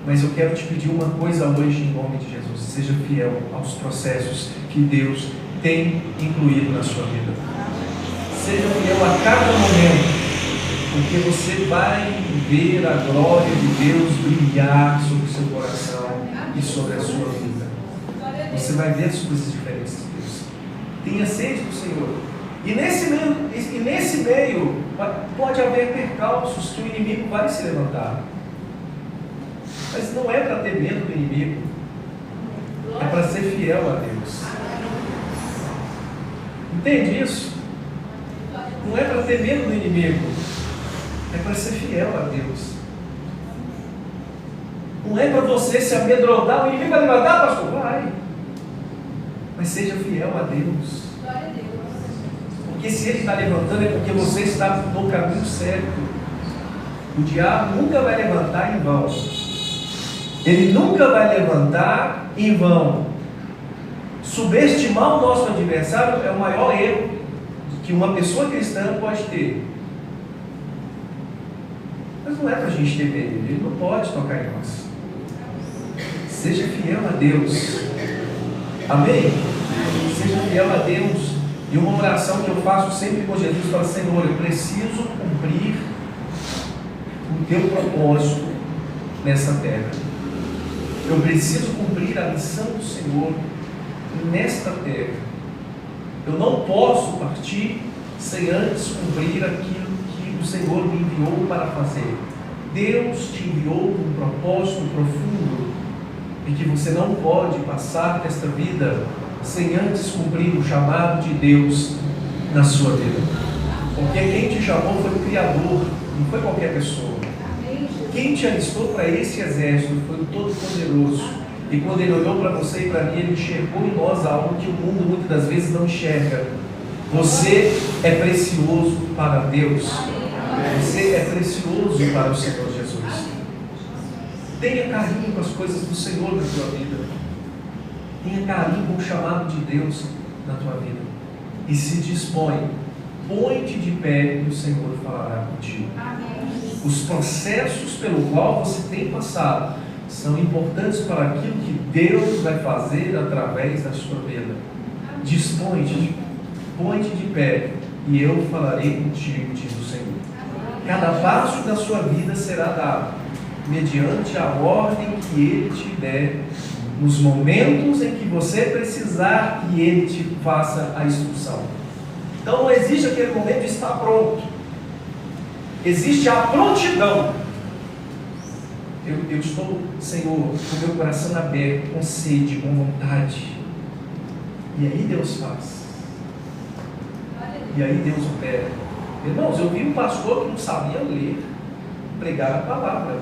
Speaker 1: Mas eu quero te pedir uma coisa hoje em nome de Jesus. Seja fiel aos processos que Deus tem incluído na sua vida. Seja fiel a cada momento, porque você vai ver a glória de Deus brilhar sobre o seu coração e sobre a sua vida. Você vai ver as coisas diferentes de Deus. Tenha sede do Senhor. E nesse meio pode haver percalços que o inimigo vai se levantar. Mas não é para ter medo do inimigo. É para ser fiel a Deus. Entende isso? Não é para ter medo do inimigo. É para ser fiel a Deus. Não é para você se amedrontar. O inimigo vai levantar, pastor? Vai. Mas seja fiel a Deus. Porque se ele está levantando é porque você está no caminho certo. O diabo nunca vai levantar em vão. Ele nunca vai levantar em vão. Subestimar o nosso adversário é o maior erro que uma pessoa cristã pode ter. Mas não é para a gente ter medo, ele não pode tocar em nós. Seja fiel a Deus. Amém? Seja fiel a Deus. E uma oração que eu faço sempre com Jesus, fala: Senhor, eu preciso cumprir o teu propósito nessa terra. Eu preciso cumprir a missão do Senhor nesta terra. Eu não posso partir sem antes cumprir aquilo que o Senhor me enviou para fazer. Deus te enviou com um propósito profundo e que você não pode passar desta vida sem antes cumprir o chamado de Deus na sua vida. Porque quem te chamou foi o Criador, não foi qualquer pessoa. Quem te alistou para esse exército foi o Todo-Poderoso. E quando Ele olhou para você e para mim, Ele enxergou em nós algo que o mundo muitas das vezes não enxerga. Você é precioso para Deus. Você é precioso para o Senhor Jesus. Tenha carinho com as coisas do Senhor na tua vida. Tenha carinho com o chamado de Deus na tua vida. E se dispõe. Põe-te de pé e o Senhor falará contigo. Os processos pelo qual você tem passado são importantes para aquilo que Deus vai fazer através da sua vida. Dispõe-te, põe-te de pé e eu falarei contigo, diz o Senhor. Cada passo da sua vida será dado mediante a ordem que Ele te der, nos momentos em que você precisar que Ele te faça a instrução. Então não existe aquele momento de estar pronto. Existe a prontidão. eu estou, Senhor, com meu coração aberto, com sede, com vontade. E aí Deus faz. E aí Deus opera. Irmãos, eu vi um pastor que não sabia ler, pregar a palavra.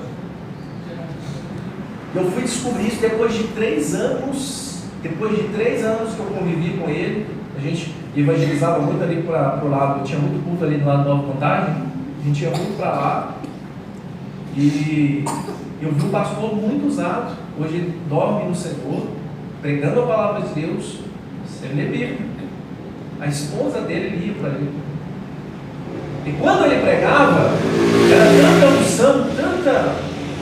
Speaker 1: Eu fui descobrir isso depois de 3 anos. Depois de 3 anos que eu convivi com ele, a gente evangelizava muito ali para o lado, tinha muito culto ali do lado da Nova Contagem, a gente ia muito para lá. E eu vi um pastor muito usado. Hoje ele dorme no Senhor, pregando a palavra de Deus, sem ler Bíblia. A esposa dele lia para ele. E quando ele pregava, era tanta unção,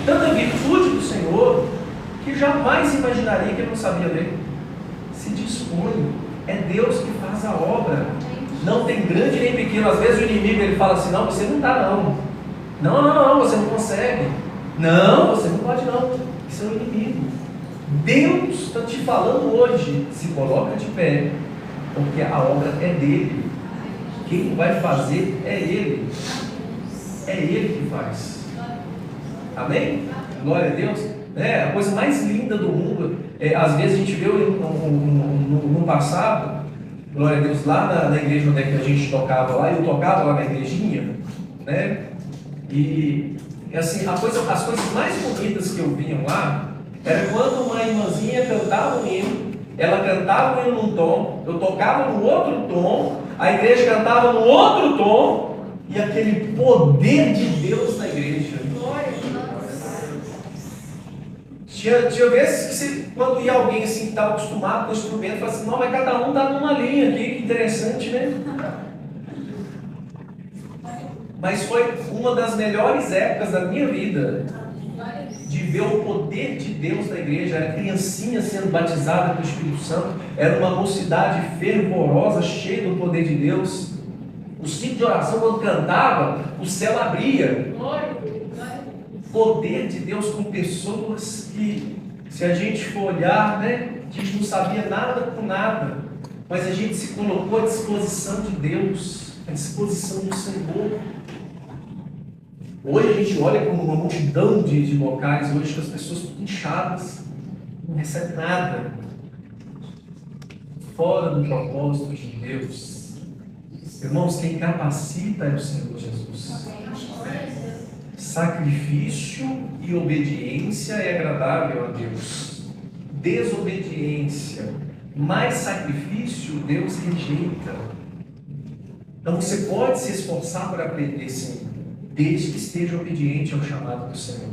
Speaker 1: tanta virtude do Senhor, que jamais imaginaria que ele não sabia ler. Se dispõe, é Deus que faz a obra. Não tem grande nem pequeno. Às vezes o inimigo ele fala assim: não, você não está não. Não, você não consegue. Não, você não pode não. Isso é o inimigo. Deus está te falando hoje, se coloca de pé, porque a obra é dele. Quem vai fazer é ele. É ele que faz. Amém? Glória a Deus. A coisa mais linda do mundo, às vezes a gente vê no passado, glória a Deus, lá na igreja onde é que a gente tocava lá, eu tocava lá na igrejinha, né? E assim, as coisas mais bonitas que eu via lá, era quando uma irmãzinha cantava um hino, ela cantava o hino num tom, eu tocava no outro tom, a igreja cantava no outro tom, e aquele poder de Deus na igreja. Tinha vezes que quando ia alguém assim que estava acostumado com o instrumento, falava assim: não, mas cada um está numa linha aqui, que interessante, né? Mas foi uma das melhores épocas da minha vida de ver o poder de Deus na igreja. Era criancinha sendo batizada com o Espírito Santo, era uma mocidade fervorosa, cheia do poder de Deus. O ciclo de oração, quando cantava, o céu abria. Poder de Deus com pessoas que, se a gente for olhar, né, a gente não sabia nada com nada, mas a gente se colocou à disposição de Deus, à disposição do Senhor. Hoje a gente olha como uma multidão de locais, hoje que as pessoas estão inchadas, não recebem nada, fora do propósito de Deus. Irmãos, quem capacita é o Senhor Jesus. Sacrifício e obediência é agradável a Deus. Desobediência mais sacrifício, Deus rejeita. Então você pode se esforçar por aprender, sim, desde que esteja obediente ao chamado do Senhor.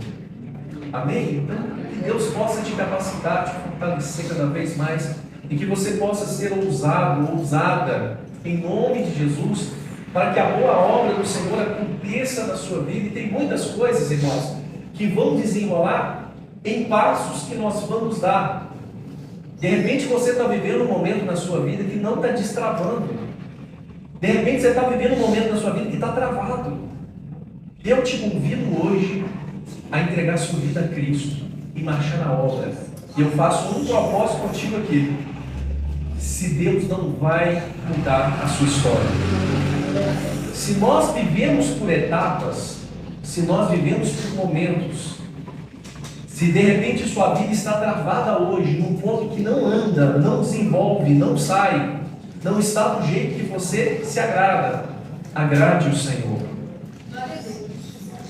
Speaker 1: Amém? Então, que Deus possa te capacitar, te fortalecer cada vez mais, e que você possa ser ousado, ousada, em nome de Jesus, para que a boa obra do Senhor aconteça na sua vida. E tem muitas coisas, irmãos, que vão desenrolar em passos que nós vamos dar. De repente você está vivendo um momento na sua vida que não está destravando. De repente você está vivendo um momento na sua vida que está travado. Eu te convido hoje a entregar sua vida a Cristo e marchar na obra. E eu faço um propósito contigo aqui. Se Deus não vai mudar a sua história. Se nós vivemos por etapas, se nós vivemos por momentos, se de repente sua vida está travada hoje, num ponto que não anda, não desenvolve, não sai, não está do jeito que você se agrada, agrade o Senhor.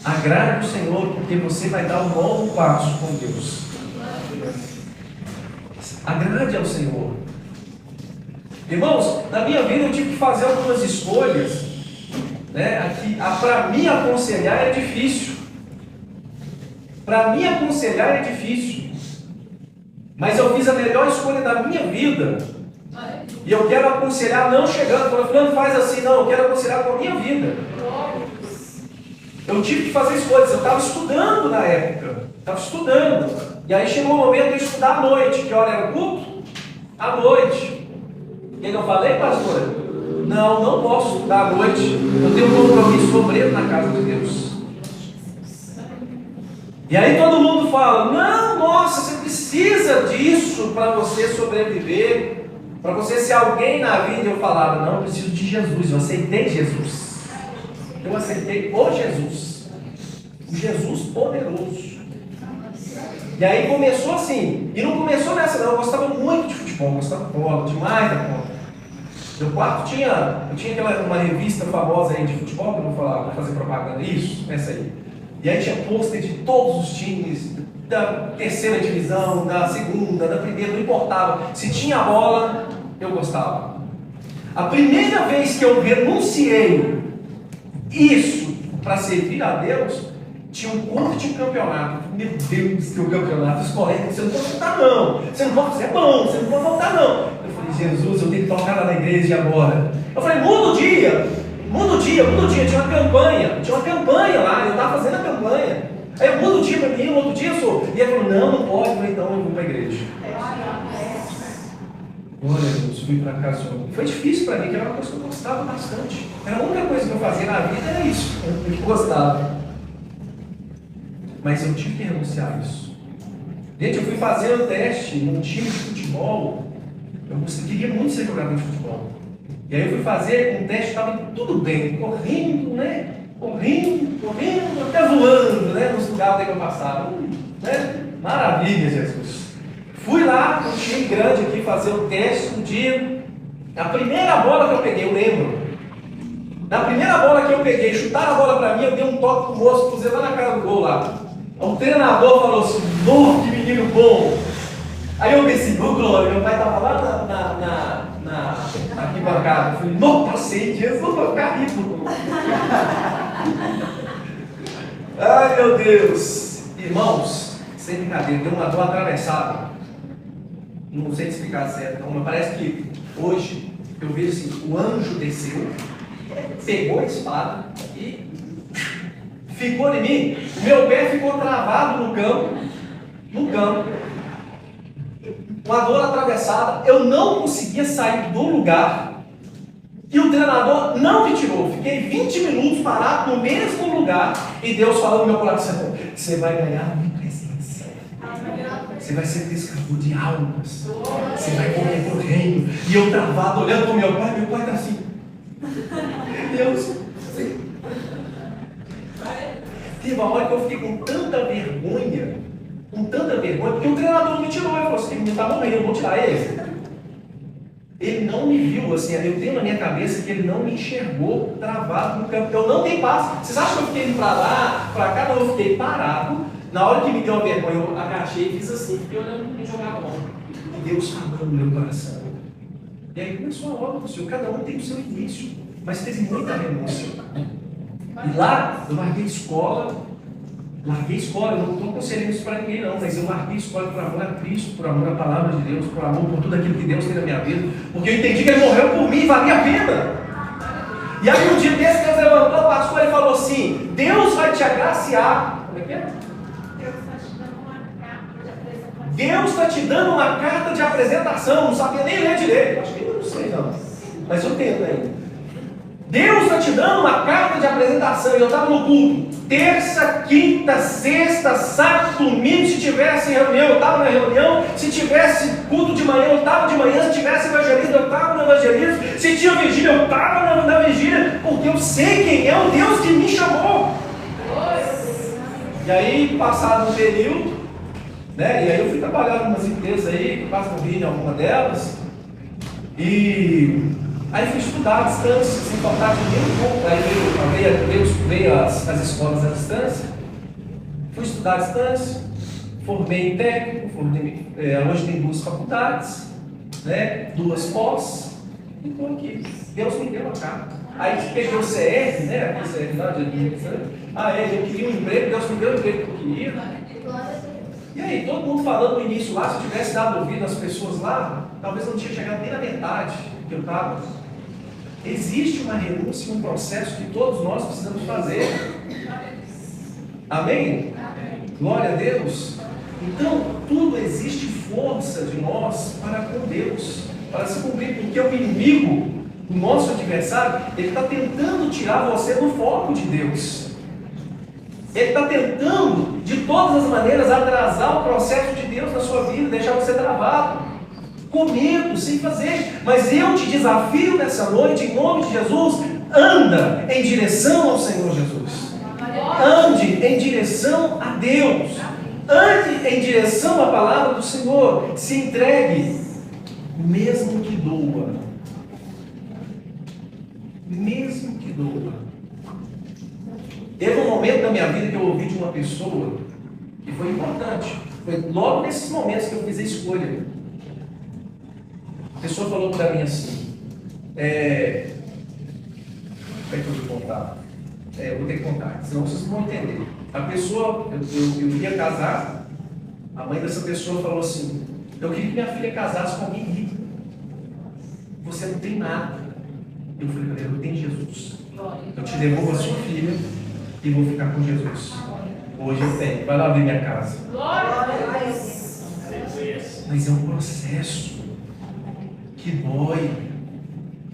Speaker 1: Agrade o Senhor, porque você vai dar um novo passo com Deus. Agrade ao Senhor. Irmãos, na minha vida eu tive que fazer algumas escolhas, né? Para me aconselhar é difícil. Para me aconselhar é difícil. Mas eu fiz a melhor escolha da minha vida. E eu quero aconselhar não chegando, falando, faz assim, não, eu quero aconselhar com a minha vida. Eu tive que fazer escolhas. Eu estava estudando na época. Estava estudando. E aí chegou o momento de eu estudar à noite. Que hora era o culto? À noite. O que eu falei, pastora? Não posso estudar à noite. Eu tenho um compromisso obreiro na casa de Deus. E aí todo mundo fala, não, nossa, você precisa disso para você sobreviver, para você ser alguém na vida. Eu falava, não, eu preciso de Jesus. Eu aceitei Jesus. Eu aceitei o Jesus. O Jesus poderoso.
Speaker 3: E aí começou assim, e não começou nessa não, eu gostava muito de futebol, gostava de bola, demais da bola. Meu quarto eu tinha uma revista famosa aí de futebol, que eu vou falar, vou fazer propaganda, isso, essa aí. E aí tinha pôster de todos os times, da terceira divisão, da segunda, da primeira, não importava. Se tinha bola, eu gostava. A primeira vez que eu renunciei isso para servir a Deus, tinha um curso de campeonato. Meu Deus, que o campeonato escolhendo, você não pode voltar não. Você não pode, você é bom, você não pode voltar não. Eu falei, Jesus, eu tenho que tocar lá na igreja agora. Eu falei, muda o dia. Tinha uma campanha lá, eu estava fazendo a campanha. Aí eu mudo o dia para mim, no outro dia eu sou. E ele falou, não pode, eu falei, então eu vou para a igreja. Glória a Deus, fui para casa. Foi difícil para mim, que era uma coisa que eu gostava bastante. Era a única coisa que eu fazia na vida, era isso. Eu gostava. Mas eu tive que renunciar a isso. Gente, eu fui fazendo teste num time de futebol. Eu queria muito ser jogador de futebol. E aí eu fui fazer um teste, estava tudo bem, correndo, né? Correndo, até voando, né? Nos lugares que eu passava. Né? Maravilha, Jesus. Fui lá, um time grande aqui, fazer o teste um dia. A primeira bola que eu peguei, eu lembro. Na primeira bola que eu peguei, chutaram a bola para mim, eu dei um toque pro moço, pusei lá na cara do gol lá. O treinador falou assim, que menino bom. Aí eu pensei, glória, meu pai estava lá na arquibancada. Eu falei, passei, Jesus, vou ficar rico. Ai, meu Deus. Irmãos, sem brincadeira, deu uma dor atravessada. Não sei explicar certo, não, mas parece que hoje eu vejo assim, o anjo desceu, pegou a espada e ficou em mim. Meu pé ficou travado no campo. Uma dor atravessada, eu não conseguia sair do lugar e o treinador não me tirou. Fiquei 20 minutos parado no mesmo lugar e Deus falou no meu coração: você vai ganhar minha presença, você vai ser pescador de almas, você vai correr pro reino. E eu travado olhando para o meu pai está assim, Deus. Teve uma hora que eu fiquei com tanta vergonha, porque o treinador não me tirou. Ele falou assim, ele está morrendo, eu vou tirar ele. Ele não me viu, assim, eu tenho na minha cabeça que ele não me enxergou travado no campo. Eu não dei passo. Vocês acham que eu fiquei indo para lá, para cá? Não, eu fiquei parado. Na hora que me deu uma vergonha, eu agachei e fiz assim, fiquei olhando para jogar a bola. E Deus falou no meu coração. E aí começou a obra do Senhor. Cada um tem o seu início, mas teve muita renúncia. E lá, eu larguei escola, eu não estou aconselhando isso para ninguém não, mas eu larguei escola por amor a Cristo, por amor à palavra de Deus, por amor por tudo aquilo que Deus tem na minha vida, porque eu entendi que Ele morreu por mim e valia a pena. E aí um dia desse Deus levantou o pastor e falou assim, Deus vai te agraciar. Como é que é? Deus está te dando uma carta de apresentação, não sabia nem ler direito, acho que eu não sei não, mas eu tento ainda. Deus está te dando uma carta de apresentação. E eu estava no culto, terça, quinta, sexta, sábado, domingo. Se tivesse reunião, eu estava na reunião. Se tivesse culto de manhã, eu estava de manhã. Se tivesse evangelismo, eu estava no evangelismo. Se tinha vigília, eu estava na vigília, porque eu sei quem é o Deus que me chamou. E aí, passado um período, né, e aí eu fui trabalhar em umas empresas aí, quase não vi em alguma delas. Aí fui estudar à distância, sem faltar de nenhum pouco. Aí veio as escolas à distância. Fui estudar à distância, formei em técnico, hoje tem 2 faculdades, né, 2 pós, e estou aqui. Deus me deu a carta. Aí peguei o CR, né, aqui CR lá de administração. Eu queria um emprego, Deus me deu o emprego que eu queria. E aí, todo mundo falando no início lá, se eu tivesse dado ouvido às pessoas lá, talvez eu não tinha chegado nem na metade que eu estava. Existe uma renúncia, um processo que todos nós precisamos fazer. Amém? Glória a Deus. Então, tudo existe força de nós para com Deus, para se cumprir, porque o inimigo, o nosso adversário, ele está tentando tirar você do foco de Deus. Ele está tentando, de todas as maneiras, atrasar o processo de Deus na sua vida, deixar você travado, com medo, sem fazer. Mas eu te desafio nessa noite, em nome de Jesus, anda em direção ao Senhor Jesus. Ande em direção a Deus. ande em direção à palavra do Senhor, se entregue, mesmo que doa. Mesmo que doa. Teve um momento da minha vida que eu ouvi de uma pessoa que foi importante. Foi logo nesses momentos que eu fiz a escolha. A pessoa falou para mim assim, como é que eu vou contar? Eu vou ter que contar, senão vocês não vão entender. A pessoa, eu ia casar, a mãe dessa pessoa falou assim, eu queria que minha filha casasse com alguém rico. Você não tem nada. Eu falei, eu tenho Jesus. Eu te devolvo a sua filha e vou ficar com Jesus. Hoje eu tenho. Vai lá ver minha casa. Mas é um processo que dói.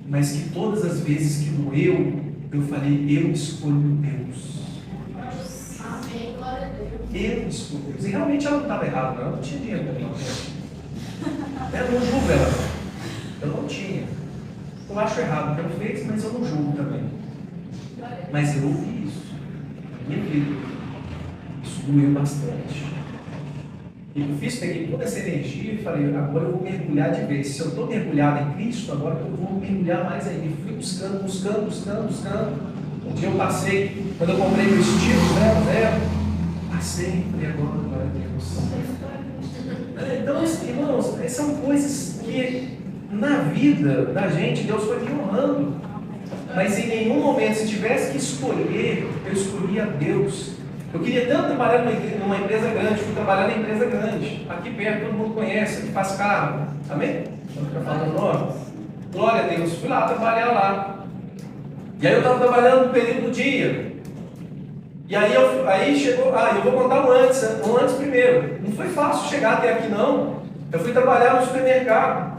Speaker 3: Mas que todas as vezes que doeu, eu falei, eu escolho Deus. Eu escolho Deus. E realmente ela não estava errada, não. Eu não tinha dinheiro para mim. Eu não julgo ela. Eu não tinha. Eu acho errado o que ela fez, mas eu não julgo também. Mas eu ouvi isso na minha vida. Isso doeu bastante. E eu peguei toda essa energia e falei, agora eu vou mergulhar de vez. Se eu estou mergulhado em Cristo, agora eu vou mergulhar mais ainda. E fui buscando. Um dia eu passei, quando eu comprei meu estilo, zero. Passei, falei, agora, glória a Deus. Então, irmãos, são coisas que na vida da gente, Deus foi me honrando. Mas em nenhum momento, se tivesse que escolher, eu escolhi a Deus. Eu queria tanto trabalhar numa empresa grande, fui trabalhar na empresa grande. Aqui perto todo mundo conhece, que faz carro. Amém? Não fica falando o nome. Glória a Deus, fui lá trabalhar lá. E aí eu estava trabalhando no período do dia. E aí chegou, eu vou contar um antes primeiro. Não foi fácil chegar até aqui não. Eu fui trabalhar no supermercado.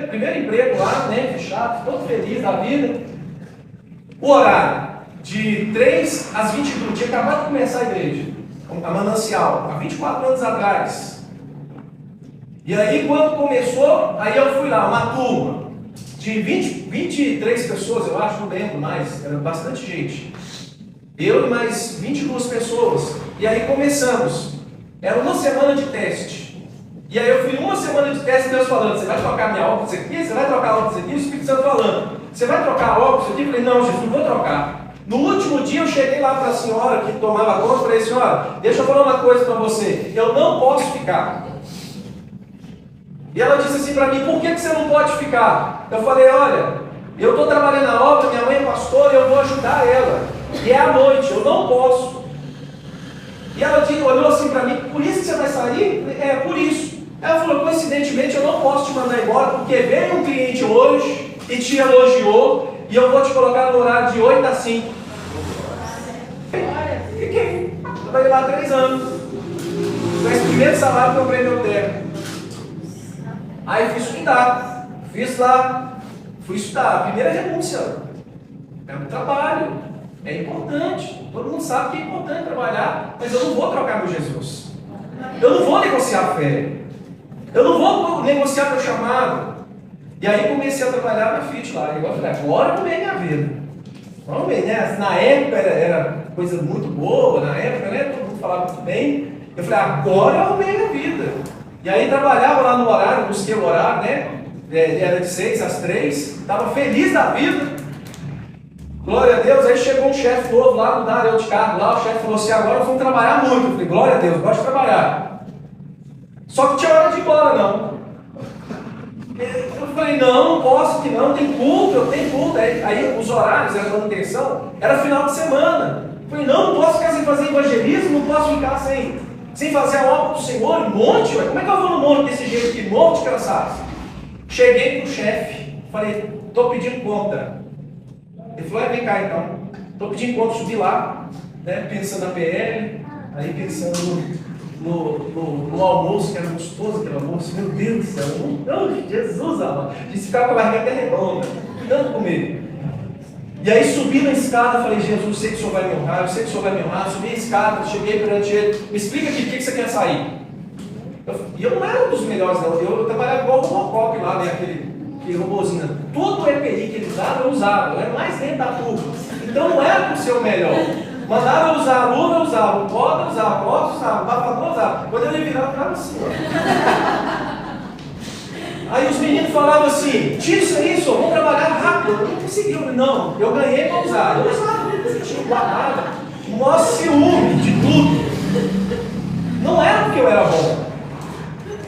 Speaker 3: Primeiro emprego lá, fechado, todo feliz da vida. O horário. De 3 às 22, tinha acabado de começar a igreja, a Manancial, há 24 anos atrás. E aí, quando começou, aí eu fui lá, uma turma de 23 pessoas, eu acho, não lembro mais, era bastante gente. Eu e mais 22 pessoas. E aí começamos. Era uma semana de teste. E aí eu fui uma semana de teste, Deus falando, você vai trocar minha óculos aqui? Você vai trocar a óculos aqui? O Espírito Santo falando, você vai trocar a óculos aqui? Eu falei, não, Jesus, não vou trocar. No último dia eu cheguei lá para a senhora que tomava conta e falei, senhora, deixa eu falar uma coisa para você, eu não posso ficar. E ela disse assim para mim, por que você não pode ficar? Eu falei, olha, eu estou trabalhando na obra, minha mãe é pastora e eu vou ajudar ela. E é à noite, eu não posso. E ela olhou assim para mim, por isso que você vai sair? Eu falei, é, por isso. Ela falou, coincidentemente eu não posso te mandar embora, porque veio um cliente hoje e te elogiou, e eu vou te colocar no horário de 8 às 5. Fiquei. Trabalhei lá 3 anos. Com esse primeiro salário comprei meu terno. Aí fui estudar. Fui estudar. A primeira renúncia. É um trabalho. É importante. Todo mundo sabe que é importante trabalhar. Mas eu não vou trocar meu Jesus. Eu não vou negociar a fé. Eu não vou negociar meu chamado. E aí comecei a trabalhar na FIT lá. E eu falei, agora eu arrumei minha vida. Vamos ver, né? Na época era coisa muito boa, na época, né? Todo mundo falava muito bem. Eu falei, agora eu arrumei minha vida. E aí trabalhava lá no horário, busquei o horário, né? Era de 6 às 3, estava feliz da vida. Glória a Deus. Aí chegou um chefe novo lá no Darel de carro lá. O chefe falou assim, agora vamos trabalhar muito. Eu falei, glória a Deus, gosto de trabalhar. Só que tinha hora de ir embora, não. Eu falei, não posso que não, tem culto, eu tenho culto. Aí os horários, era manutenção, era final de semana. Eu falei, não posso ficar sem fazer evangelismo, não posso ficar sem fazer a obra do Senhor, em monte, como é que eu vou no monte desse jeito aqui, monte de cansaço? Cheguei pro chefe, falei, estou pedindo conta. Ele falou, vem cá então, estou pedindo conta, subi lá, né, pensando na PL, aí pensando no almoço, que era gostoso aquele almoço, meu Deus do céu, Jesus amado, disse ficar com a barriga até redonda, tanto comer. E aí subi na escada, falei, Jesus, eu sei que o Senhor vai me honrar, subi a escada, cheguei perante ele, me explica aqui, por que você quer sair? E eu não era um dos melhores não, eu trabalhava igual o Robocop lá, né, aquele robôzinho, todo o EPI que ele usava, eu era mais dentro da turma, então não era por ser o melhor. Mandaram eu usar a luva, eu usava, bota, usava, bota, usava, abafador, usava. Quando eu ia virar, eu ficava assim, ó. Aí os meninos falavam assim, tira isso aí, só vamos trabalhar rápido. Eu não conseguia, não, eu ganhei para usar. Eu usava, eu tinha guardado. O maior ciúme de tudo. Não era porque eu era bom.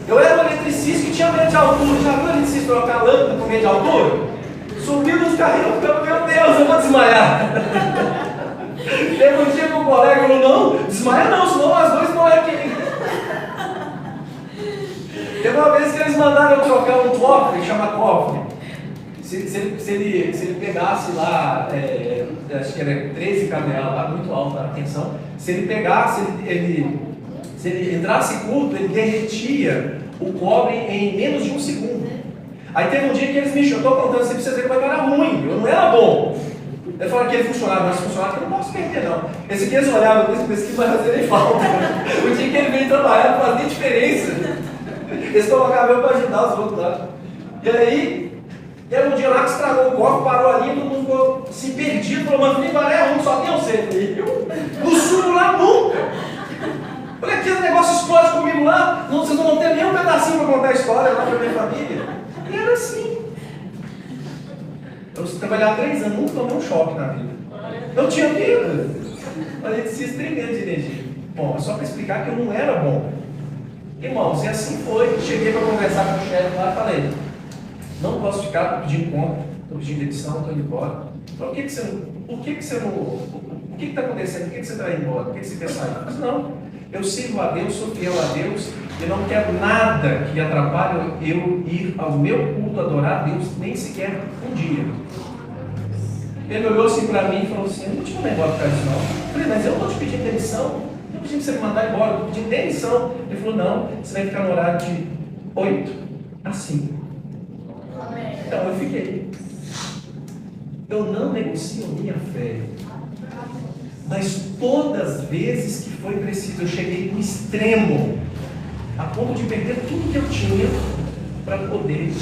Speaker 3: Eu era um eletricista que tinha medo de altura. Já viu o eletricista trocar lâmpada com medo de altura? Subiu nos carrinhos, eu ficava, meu Deus, eu vou desmaiar. Teve um dia que o colega falou, não, desmaia não, senão nós dois morremos aqui. Teve uma vez que eles mandaram eu trocar um cofre, que chama cofre. Se ele pegasse lá, acho que era 13 kVA lá, muito alta a tensão, se ele pegasse, se ele entrasse curto, ele derretia o cobre em menos de 1 segundo. Aí teve um dia que eles me chamaram, eu estou contando assim para vocês verem como era ruim, eu não era bom. Ele falou que ele funcionava, mas funcionava que eu não posso perder não. Esse aqui eles olhavam, esse aqui vai fazer nem falta. O dia que ele veio trabalhar não faz nem diferença. Eles colocavam eu para ajudar os outros lá. E aí, teve um dia lá que estragou o cofre, parou ali, todo mundo ficou se perdido, falou, mas nem vale um, só tem um sempre. Eu não subo lá nunca. Olha aqui, esse negócio explode comigo lá, vocês não vão ter nem um pedacinho para contar a história lá para minha família. E era assim. Eu trabalhava 3 anos, nunca tomei um choque na vida. Eu tinha medo. Falei, preciso tremendo de energia. Bom, é só para explicar que eu não era bom. Irmãos, e assim foi. Cheguei para conversar com o chefe lá e falei, não posso ficar, estou pedindo conta, estou pedindo edição, estou indo embora. Falei, o que está acontecendo? Por que você está indo embora? Por que você quer sair? Eu disse, não, eu sirvo a Deus, sou fiel a Deus e não quero nada que atrapalhe eu ir ao meu culto adorar a Deus, nem sequer um dia. Ele olhou assim para mim e falou assim, eu não te mandei embora por causa disso não. Eu falei, mas eu não estou te pedindo demissão. Eu pedi para você me mandar embora, eu estou pedindo demissão. Ele falou, não, você vai ficar no horário de 8 a 5. Então eu fiquei. Eu não negocio minha fé. Mas todas as vezes que foi preciso, eu cheguei no extremo, a ponto de perder tudo que eu tinha para poder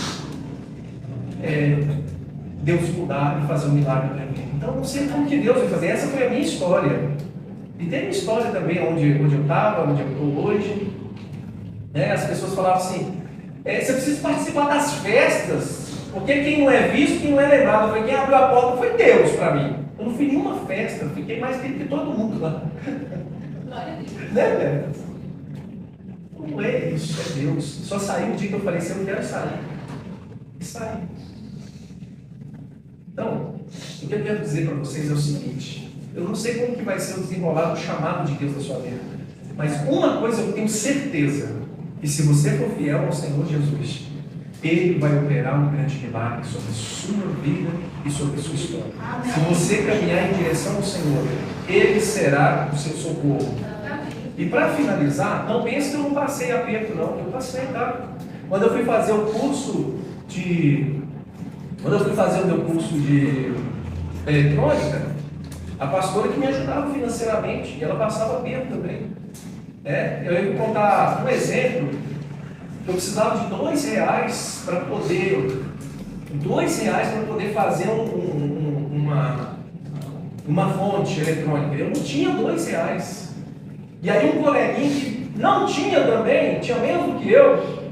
Speaker 3: Deus mudar e fazer um milagre para mim. Então não sei como que Deus vai fazer. Essa foi a minha história. E tem uma história também onde eu estava, onde eu estou hoje. As pessoas falavam assim, você precisa participar das festas, porque quem não é visto, quem não é lembrado. Eu falei, quem abriu a porta foi Deus para mim. Eu não fui em nenhuma festa, fiquei mais tempo que todo mundo lá. Né, velho? Não é isso, é Deus. Só saiu o dia que eu falei, se eu não quero sair. E saí. Então, o que eu quero dizer para vocês é o seguinte, eu não sei como que vai ser o desenrolar do chamado de Deus na sua vida, mas uma coisa eu tenho certeza, que se você for fiel ao Senhor Jesus, Ele vai operar um grande milagre sobre a sua vida e sobre a sua história. Amém. Se você caminhar em direção ao Senhor, Ele será o seu socorro. E para finalizar, não pense que eu não passei aperto não, eu passei, tá? Quando eu fui fazer o curso de eletrônica, a pastora que me ajudava financeiramente, e ela passava aperto também. Eu ia contar um exemplo. Eu precisava de R$2 para poder fazer uma fonte eletrônica. Eu não tinha R$2. E aí um coleguinha que não tinha também, tinha menos do que eu,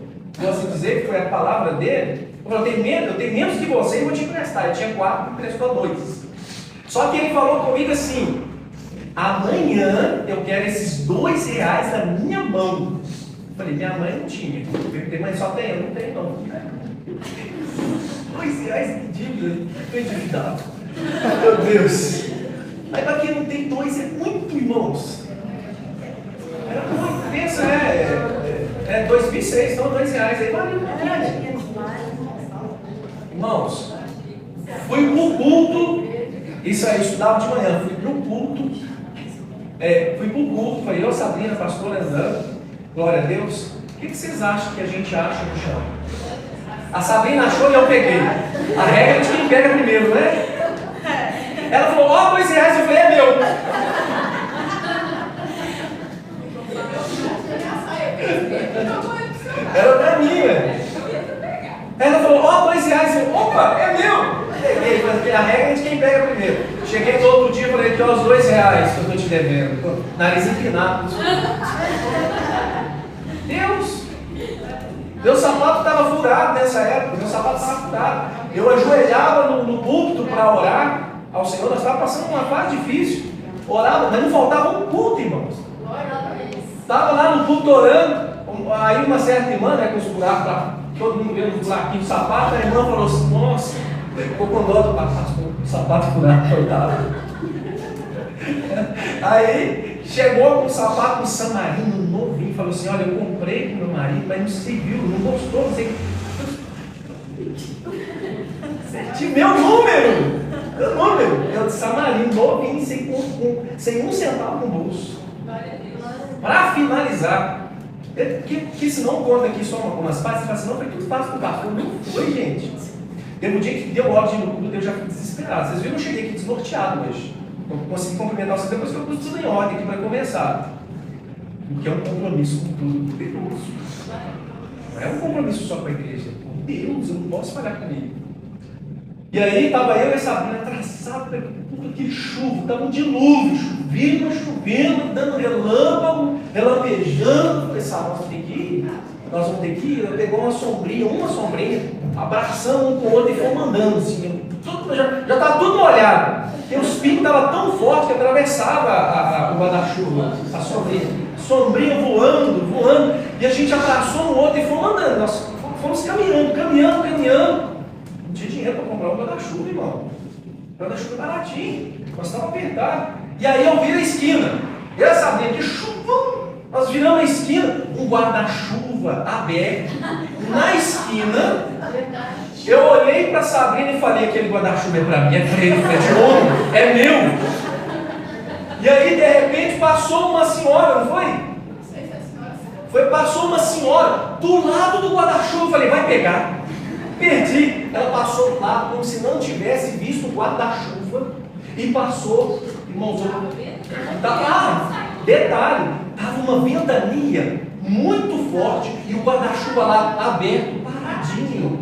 Speaker 3: posso dizer que foi a palavra dele, eu tenho menos que você e vou te emprestar. Ele tinha 4, me emprestou 2. Só que ele falou comigo assim, amanhã eu quero esses R$2 na minha mão. Eu falei, minha mãe não tinha. Eu perguntei, mas só tem? Eu não tenho não. R$2 de dívida, estou endividado. Meu Deus. Aí para quem não tem 2 é muito, irmãos. Era muito. Pensa, 2006, então R$2. Aí valeu. Irmãos, fui pro culto. Isso aí, eu estudava de manhã. Fui pro culto. Foi eu, Sabrina, pastora, andando. Glória a Deus. O que vocês acham que a gente acha no chão? A Sabrina achou e eu peguei. A regra é de quem pega primeiro, né? Ela falou, ó, R$2. Eu falei, é meu. Era pra mim, velho. Ela falou, ó, R$2. Eu, opa, é meu. Peguei, porque a regra é de quem pega primeiro. Cheguei no outro dia e falei, aqui ó, os R$2 que eu estou te devendo. Nariz inclinado. Meu sapato estava furado nessa época, meu sapato estava furado. Eu ajoelhava no púlpito para orar ao Senhor, nós estávamos passando uma fase difícil. Orava, mas não faltava um culto, irmãos. Estava lá no culto orando, aí uma certa irmã, né, com os buracos, todo mundo vendo os buraquinhos do sapato, a irmã falou assim, nossa, ficou com dó do sapato furado, coitado. Aí chegou com o sapato, um samarino novinho, falou assim, olha, eu comprei com meu marido, mas não serviu, não gostou, não sei. Meu número, eu de samarino novinho, sem um centavo no bolso. Para finalizar, que senão conta aqui só algumas partes, fala assim, não, foi tudo fácil pro pastor. Não foi, gente. Teve um dia que deu ordem no culto, eu já fui desesperado. Vocês viram, eu cheguei aqui desnorteado hoje. Eu consegui cumprimentar vocês depois que eu pus tudo em ordem aqui para começar. Porque é um compromisso com tudo poderoso. Não é um compromisso só com a igreja. Com Deus, eu não posso falhar comigo. E aí estava eu e essa Sabrina atrasados por aquele chuva, estava um dilúvio, chovendo, dando relâmpago, relampejando. Falei, nós vamos ter que ir. Eu pegou uma sombrinha, abraçamos um com o outro e fomos andando assim. Já estava tudo molhado. E os pingos estavam tão fortes que atravessava o guarda-chuva, a sombrinha voando, e a gente abraçou um outro e fomos andando. Nós fomos caminhando. Não tinha dinheiro para comprar um guarda-chuva, irmão. O guarda-chuva baratinho, nós estávamos apertados. E aí eu vi a esquina. Eu sabia que chuvão. Nós viramos a esquina, um guarda-chuva aberto. Na esquina, eu olhei para a Sabrina e falei, aquele guarda-chuva é para mim, é para ele, é de homem, é meu. E aí, de repente, passou uma senhora, não foi? Passou uma senhora do lado do guarda-chuva. Eu falei, vai pegar. Perdi. Ela passou do lado como se não tivesse visto o guarda-chuva e passou, irmãos. Detalhe, estava uma ventania muito forte e o guarda-chuva lá aberto, paradinho.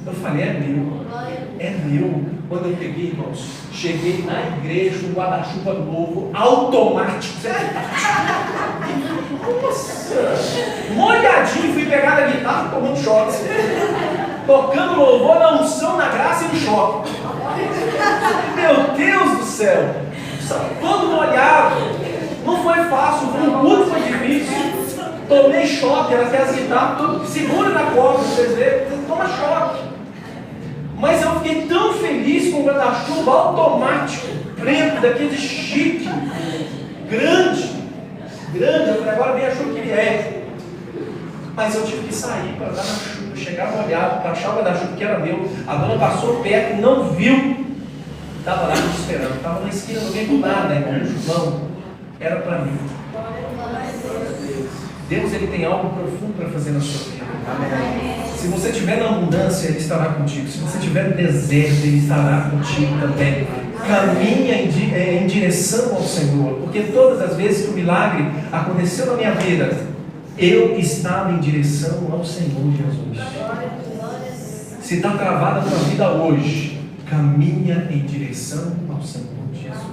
Speaker 3: Eu falei, é meu. Quando eu peguei, irmãos, cheguei na igreja, um guarda-chuva novo, automático. Nossa! Molhadinho, fui pegar na guitarra, tomando choque. Tocando louvor na unção, na graça e no choque. Meu Deus do céu! Todo molhado. Não foi fácil, o culto foi difícil. Tomei choque, elas têm as guitarras, segura na corda, vocês verem, toma choque. Mas eu fiquei tão feliz com o guarda-chuva automático, preto, daquele chique, grande. Eu falei, agora vem a chuva que ele é. Mas eu tive que sair para dar na chuva, chegar molhado, para achar o guarda-chuva que era meu. A dona passou perto e não viu. Estava lá me esperando, estava na esquina, não veio do nada, irmão, um chuvão. Era para mim. Deus, ele tem algo profundo para fazer na sua vida. Amém. Se você estiver na abundância, ele estará contigo. Se você estiver no deserto, ele estará contigo também. Caminha em direção ao Senhor, porque todas as vezes que o milagre aconteceu na minha vida, eu estava em direção ao Senhor Jesus. Se está travada a tua vida hoje, caminha em direção ao Senhor Jesus.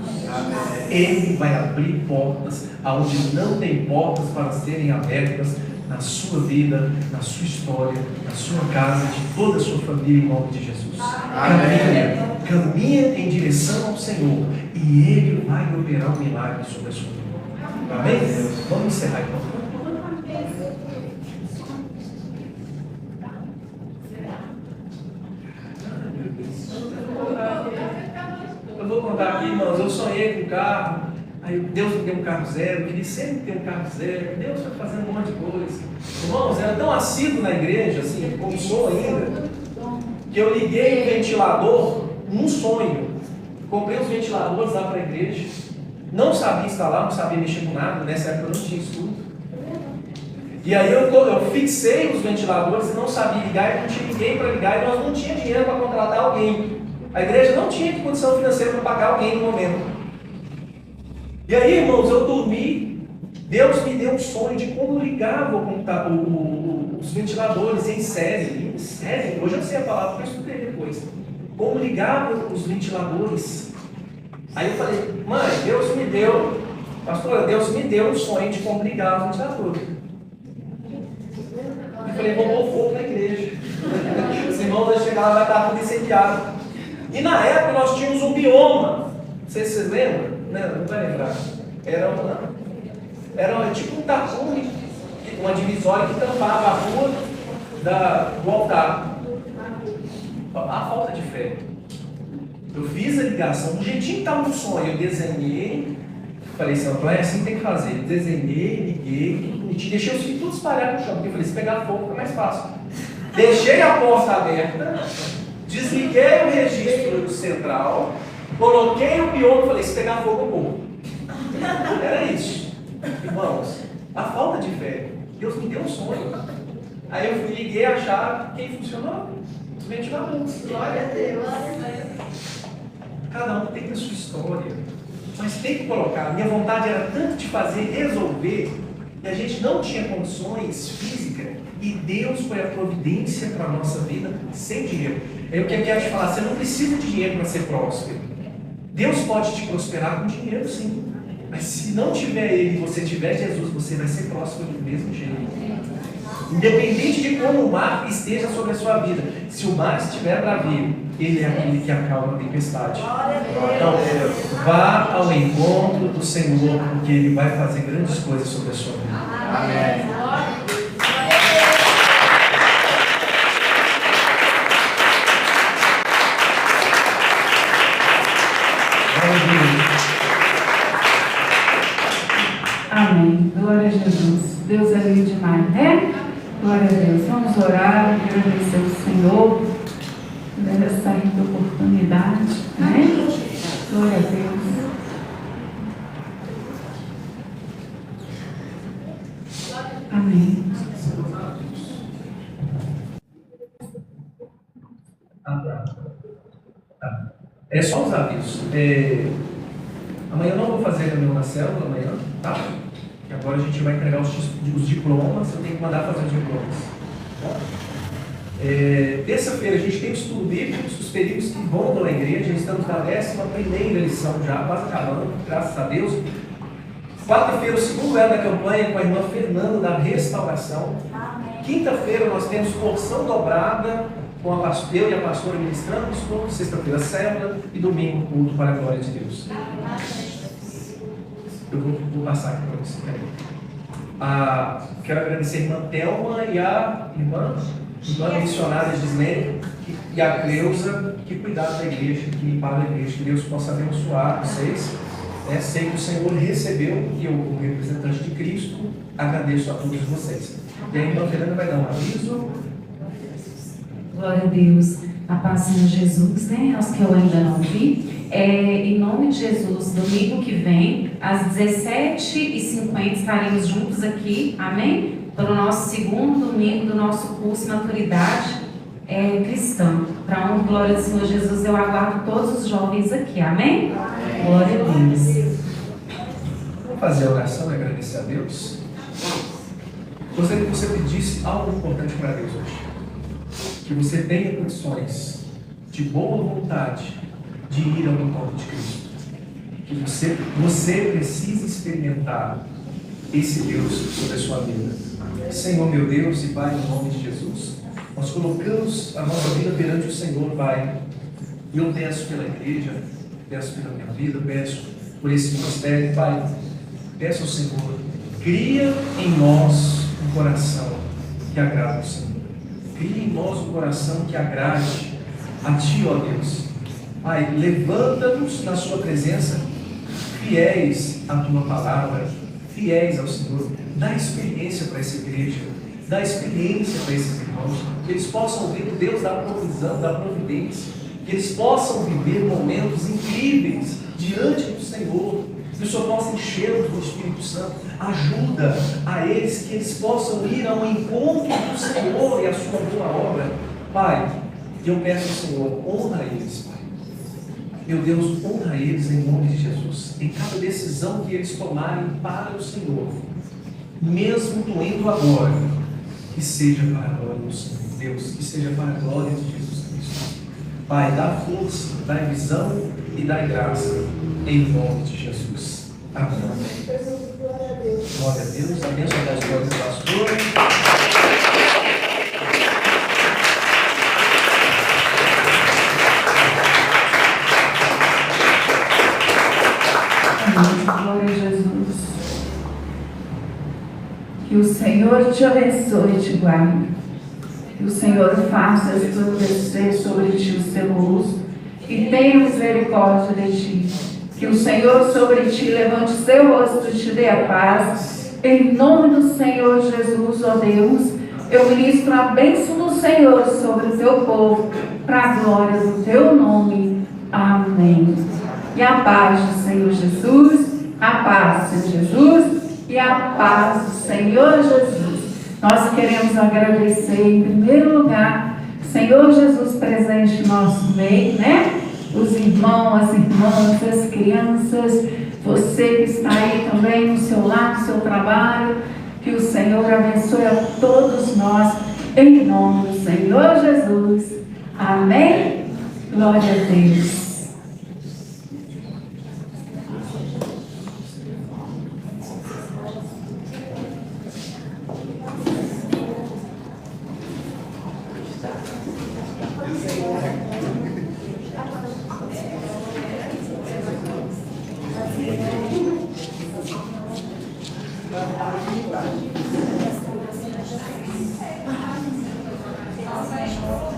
Speaker 3: Ele vai abrir portas aonde não tem portas para serem abertas na sua vida, na sua história, na sua casa, de toda a sua família, em nome de Jesus. Caminha em direção ao Senhor e Ele vai operar um milagre sobre a sua vida. Amém? Vamos encerrar então. Eu vou contar aqui, irmãos, eu sonhei com um carro, aí Deus me deu um carro zero, eu queria sempre ter um carro zero, Deus foi fazendo um monte de coisa. Irmãos, era tão assíduo na igreja, assim, como sou ainda, que eu liguei o ventilador num sonho. Comprei os ventiladores lá para a igreja, não sabia instalar, não sabia mexer com nada, nessa época eu não tinha estudo. E aí eu fixei os ventiladores e não sabia ligar, e não tinha ninguém para ligar, e nós não tínhamos dinheiro para contratar alguém. A igreja não tinha condição financeira para pagar alguém no momento. E aí, irmãos, eu dormi, Deus me deu um sonho de como ligava os ventiladores em série. Hoje eu sei a palavra, porque eu estudei depois. Como ligava os ventiladores. Aí eu falei, mãe, Deus me deu, pastora, Deus me deu um sonho de cumprir galo no ventilador. Eu falei, vou pôr fogo na igreja. Os irmãos vão chegar lá, vai estar tudo incendiado. E na época nós tínhamos um bioma. Não sei se vocês lembram, né? Não vai lembrar. Era tipo um tapume, uma divisória que tampava a rua do altar. A falta de fé. Eu fiz a ligação, do jeitinho que estava no sonho, eu desenhei, falei assim, é assim que tem que fazer. Eu desenhei, liguei, tudo bonitinho, deixei os fios tudo espalhados no chão, porque eu falei, se pegar fogo fica mais fácil. Deixei a porta aberta, desliguei o registro central, coloquei o bioma e falei, se pegar fogo eu morro. Era isso. Irmãos, a falta de fé, Deus me deu um sonho. Aí eu fui, liguei a chave, quem funcionou? Os ventiladores.
Speaker 2: Glória a Deus.
Speaker 3: Cada um tem a sua história, mas tem que colocar. A minha vontade era tanto de fazer resolver, e a gente não tinha condições físicas, e Deus foi a providência para a nossa vida sem dinheiro. É o que eu quero te falar, você não precisa de dinheiro para ser próspero. Deus pode te prosperar com dinheiro, sim. Mas se não tiver Ele e você tiver Jesus, você vai ser próspero do mesmo jeito. Independente de como o mar esteja sobre a sua vida, se o mar estiver bravio, Ele é aquele que acalma a tempestade. Então, vá ao encontro do Senhor, porque Ele vai fazer grandes coisas sobre a sua vida. Amém.
Speaker 4: Amém. Glória a Jesus. Deus é lindo demais, né? Glória a Deus. Vamos orar, agradecer ao Senhor por essa oportunidade, né? Glória a Deus. Amém.
Speaker 3: É só os avisos. Amanhã eu não vou fazer reunião na célula, amanhã, tá? E agora a gente vai entregar os diplomas, eu tenho que mandar fazer os diplomas. Tá? Terça-feira a gente tem o estudo bíblico, os períodos que rondam a igreja, estamos na 11ª lição já, quase acabando, graças a Deus. Quarta-feira, o segundo ano da campanha com a irmã Fernanda da Restauração. Quinta-feira nós temos porção dobrada, com eu e a pastora ministramos, sexta-feira célula e domingo culto para a glória de Deus. Eu vou passar aqui para você. Quero agradecer a irmã Thelma e a irmã missionária Gislene e a Cleusa que cuidaram da igreja, que limparam a igreja. Que Deus possa abençoar vocês. Sei que o Senhor recebeu e o representante de Cristo, agradeço a todos vocês. E a irmã Fernanda vai dar um aviso.
Speaker 4: Glória a Deus, a paz do Senhor Jesus, né? Aos que eu ainda não vi. Em nome de Jesus, domingo que vem, às 17h50, estaremos juntos aqui, amém? Para o nosso segundo domingo do nosso curso Maturidade Cristã. Para honra e glória do Senhor Jesus, eu aguardo todos os jovens aqui, amém? Glória a Deus.
Speaker 3: Vamos fazer a oração e agradecer a Deus. Gostaria que você pedisse algo importante para Deus hoje. Que você tenha condições de boa vontade de ir ao encontro de Cristo. Que você precisa experimentar esse Deus sobre a sua vida. Senhor, meu Deus e Pai, no nome de Jesus, nós colocamos a nossa vida perante o Senhor, Pai. E eu peço pela igreja, peço pela minha vida, peço por esse ministério, Pai. Peço ao Senhor, cria em nós um coração que agrade ao Senhor. Cria em nós um coração que agrade a Ti, ó Deus. Pai, levanta-nos na Sua presença, fiéis à Tua palavra, fiéis ao Senhor. Dá experiência para essa igreja, dá experiência para esses irmãos, que eles possam ver o Deus da provisão, da providência, que eles possam viver momentos incríveis diante do Senhor, que o Senhor possa encher-os do Espírito Santo. Ajuda a eles, que eles possam ir ao encontro do Senhor e a sua boa obra. Pai, eu peço ao Senhor, honra eles, Pai. Meu Deus, honra eles em nome de Jesus. Em cada decisão que eles tomarem para o Senhor, mesmo doendo agora, que seja para a glória do Senhor. Deus, que seja para a glória de Jesus Cristo. Pai, dá força, dá visão
Speaker 1: e dai graça, em nome de Jesus. Amém. Glória a Deus. A bênção das glórias do pastor.
Speaker 5: Glória a Jesus. Que o Senhor te abençoe e te guarde. Que o Senhor faça resplandecer sobre ti o seu rosto e tenha misericórdia de ti. Que o Senhor sobre ti levante o seu rosto e te dê a paz. Em nome do Senhor Jesus, ó Deus, eu ministro a bênção do Senhor sobre o teu povo, para a glória do teu nome. Amém. E a paz do Senhor Jesus, a paz do Senhor Jesus e a paz do Senhor Jesus. Nós queremos agradecer em primeiro lugar, Senhor Jesus presente no nosso meio, né? Os irmãos, as irmãs, as crianças, você que está aí também no seu lar, no seu trabalho, que o Senhor abençoe a todos nós, em nome do Senhor Jesus. Amém? Glória a Deus.